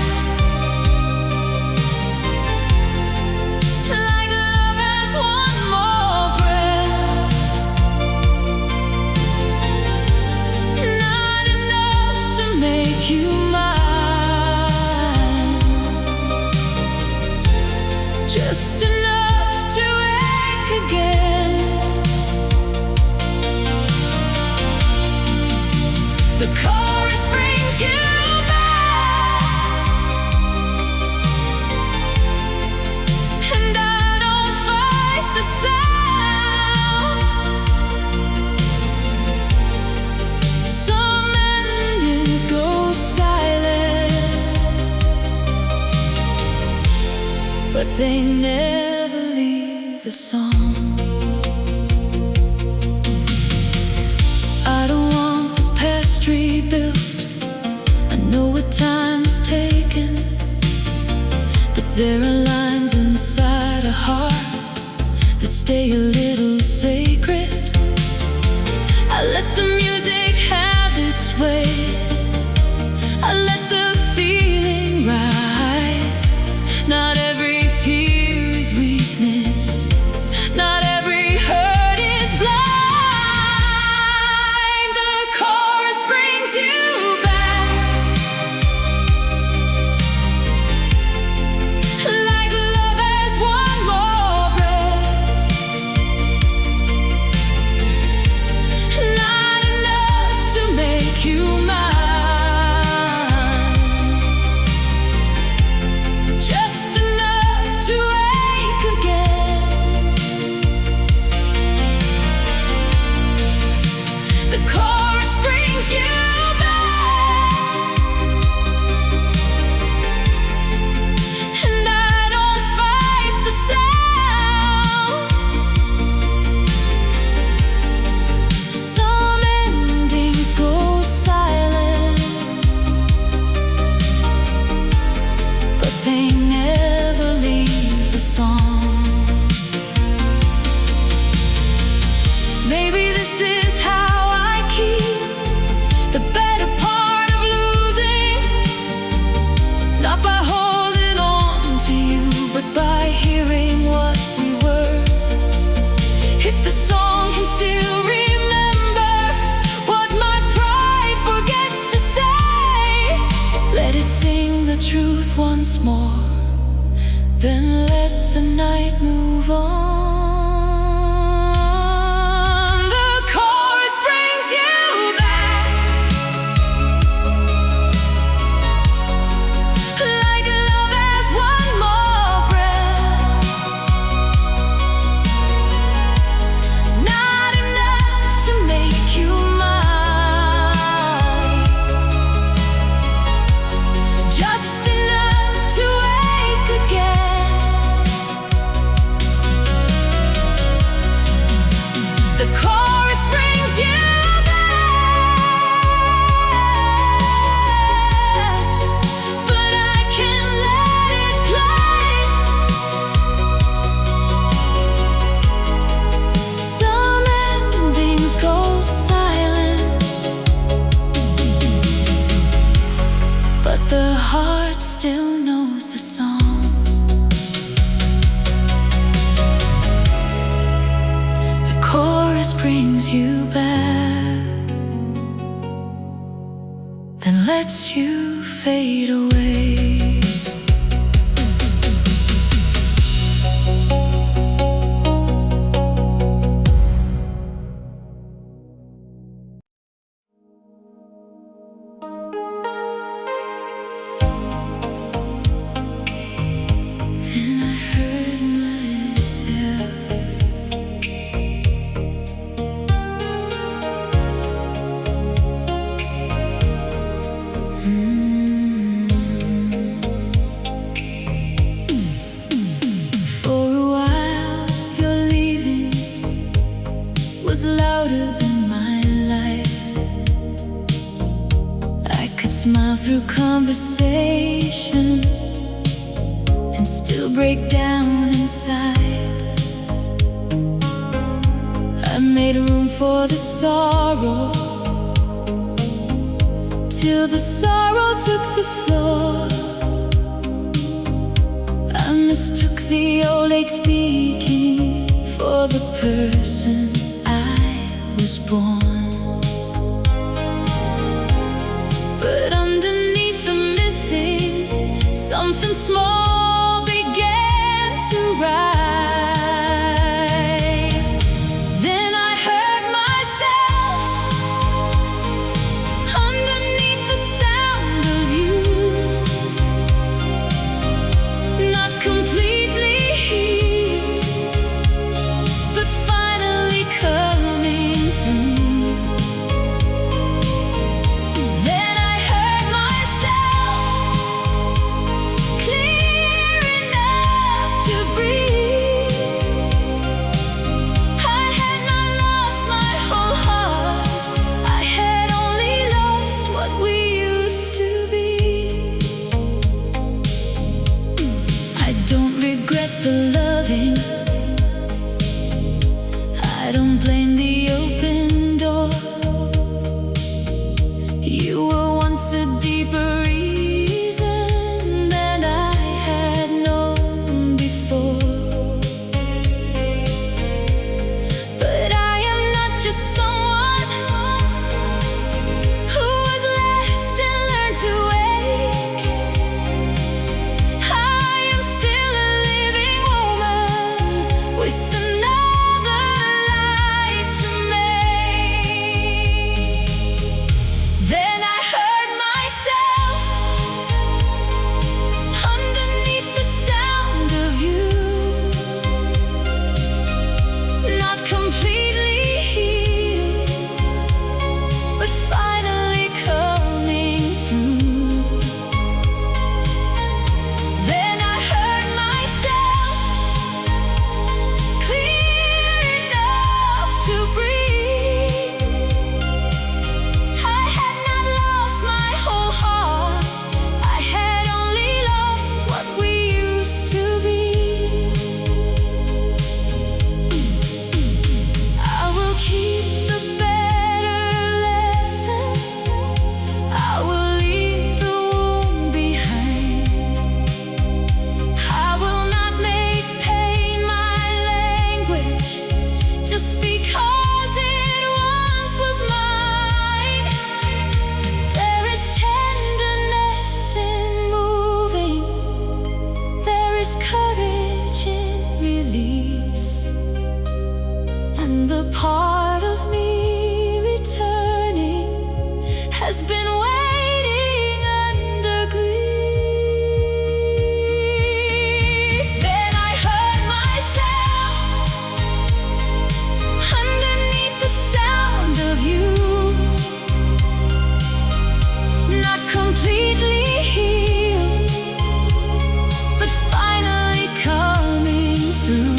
like love has one more breath. Not enough to make you mine, just enough to ache again. The chorus brings you back, and I don't fight the sound. Some endings go silent, but they never leave the song. I don't want the past rebuilt. I know what time's taken, but there are lines inside a heart that stay a little sacred. I let the music have its way, I let the feeling rise. Not every tear is weakness, not every hurt is blind. The chorus brings you back, like love has one more breath. lets you fade away. Louder than my life. I could smile through conversation and still break down inside. I made room for the sorrow till the sorrow took the floor. I mistook the old ache speaking for the person was born. But underneath the missing, something small began to rise. Then I heard myself underneath the sound of you, not completely healed, but finally coming. The loving, I don't blame the open door. You were once a deeper reason than I had known before. But I am not just someone who was left and learned to wake. I am still a living woman with another life to make. Then I heard myself underneath the sound of you, not completely healed, but finally coming through. Then I heard myself clear enough to breathe. I had not lost my whole heart, I had only lost what we used to be. I will keep the better lesson, I will leave the wound behind. I will not make pain my language just because it once was mine. There is tenderness in moving, there is courage in release, and the part of me returning has been waiting under grief. Then I heard myself underneath the sound of you, not completely healed, but finally coming through.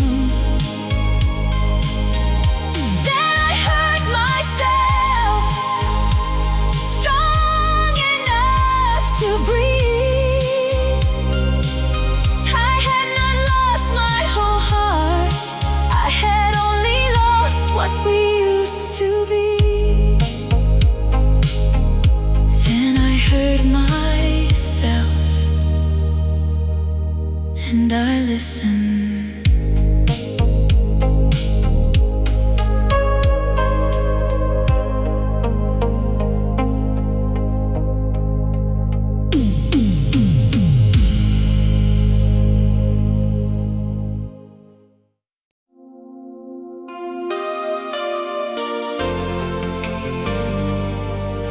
Then I heard myself strong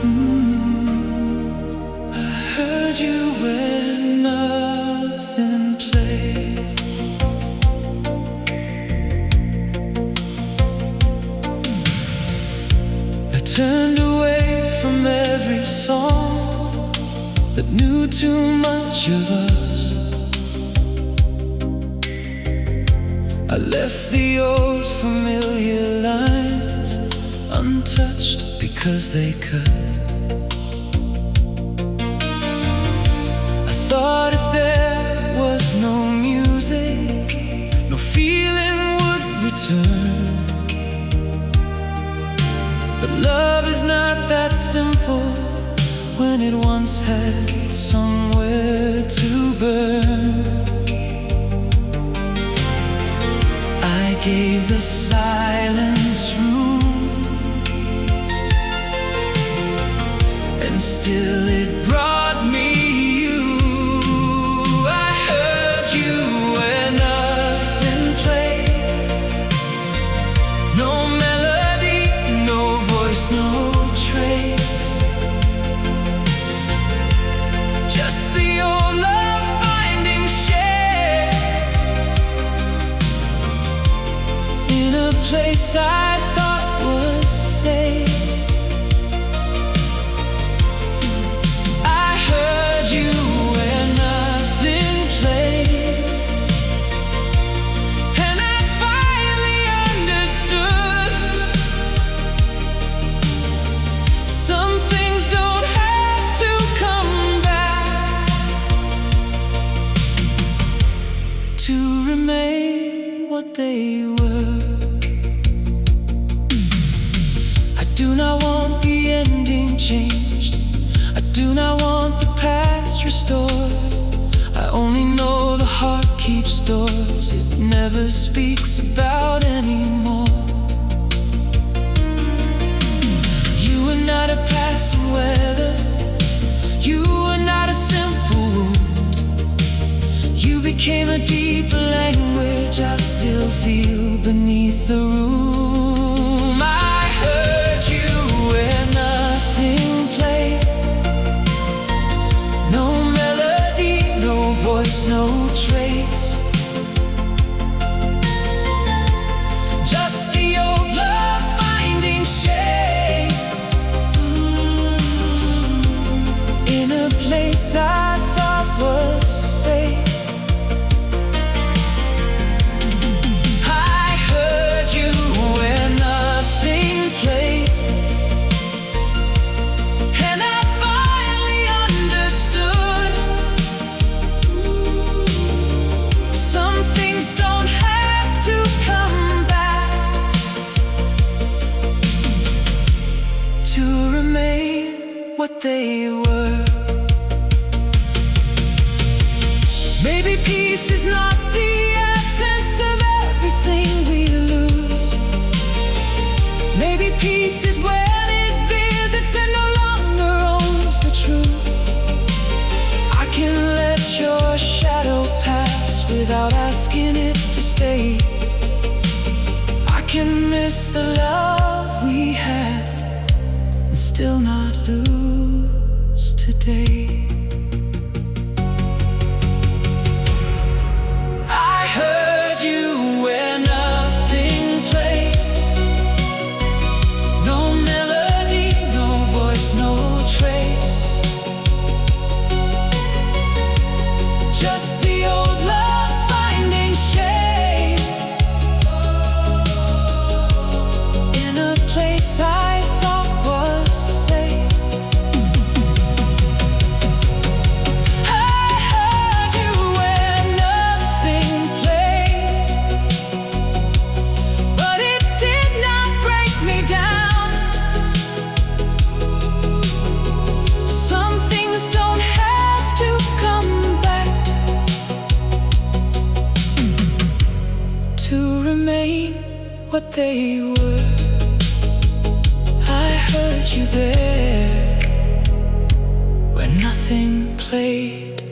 I heard you when nothing played. I turned away from every song that knew too much of us. I left the old familiar lines untouched because they could. I thought if there was no music, no feeling would return. But love is not that simple when it once had somewhere to burn. I gave the silence room, and still it brought me you. I heard you when nothing played. No melody, no voice, no trace. Just the old love finding shade in a place I thought was safe. I heard you when nothing played, and I finally understood. Some things don't have to come back to remain what they were. I do not want the ending changed. I do not want the past restored. I only know the heart keeps doors it never speaks about anymore. You are not a passing weather. You are not a simple wound. You became a deeper language I still feel beneath the room. I heard you when nothing played. No melody, no voice, no trace. Just the old love finding shade in a place I thought was safe. I heard you when nothing played, and I finally understood. Some things don't have to come back to remain what they were. Maybe peace is not the absence of everything we lose. Maybe peace is when it visits and no longer owns the truth. I can let your shadow pass without asking it to stay. I can miss the love we had and still not lose today. I heard you when nothing played. No melody, no voice, no trace. Just the old love finding shade in a place I thought was safe. I heard you when nothing played, but it did not break me down. Some things don't have to come back to remain what they were. I heard you there when nothing played.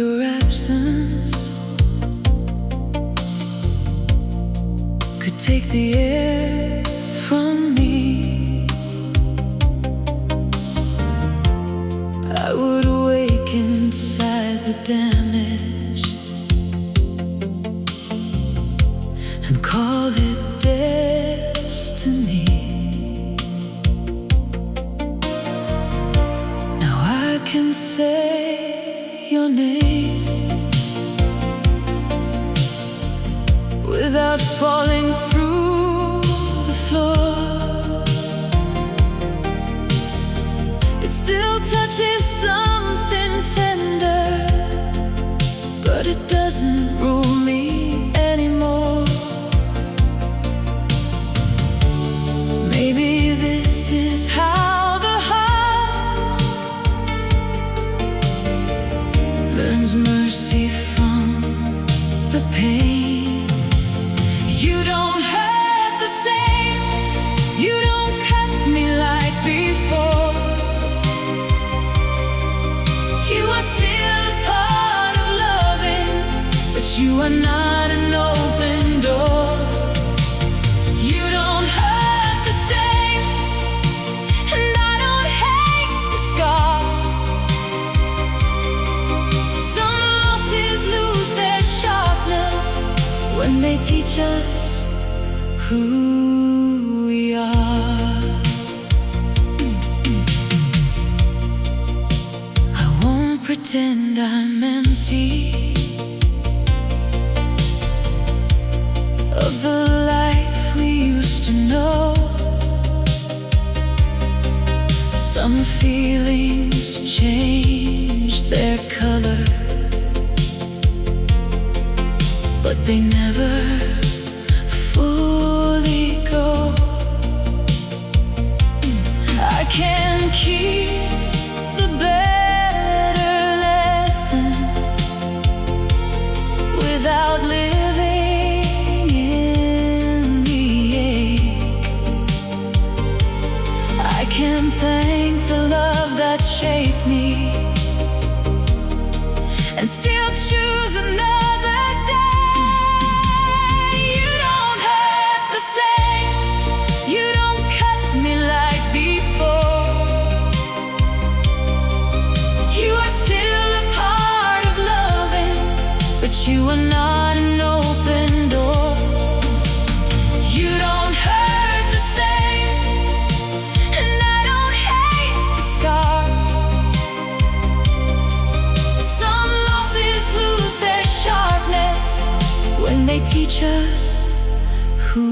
your absence could take the air from me. I would wake inside the damage and call it destiny. Now I can say your name without falling through the floor. It still touches something tender, but it doesn't rule me anymore. Maybe this is how the heart learns mercy from the pain. You don't hurt the same, you don't cut me like before. You are still a part of loving, but you are not an open door. You don't hurt the same, and I don't hate the scar. Some losses lose their sharpness when they teach us who we are. I won't pretend I'm empty of the life we used to know. Some feelings change their color, but they never fully go. I can keep the better lesson without living in the ache. I can thank the love that shaped me and still choose another day. You don't hurt the same, you don't cut me like before. You are still a part of loving, but you are not an open door. You don't hurt the same, and I don't hate the scar. Some losses lose their sharpness when they teach us who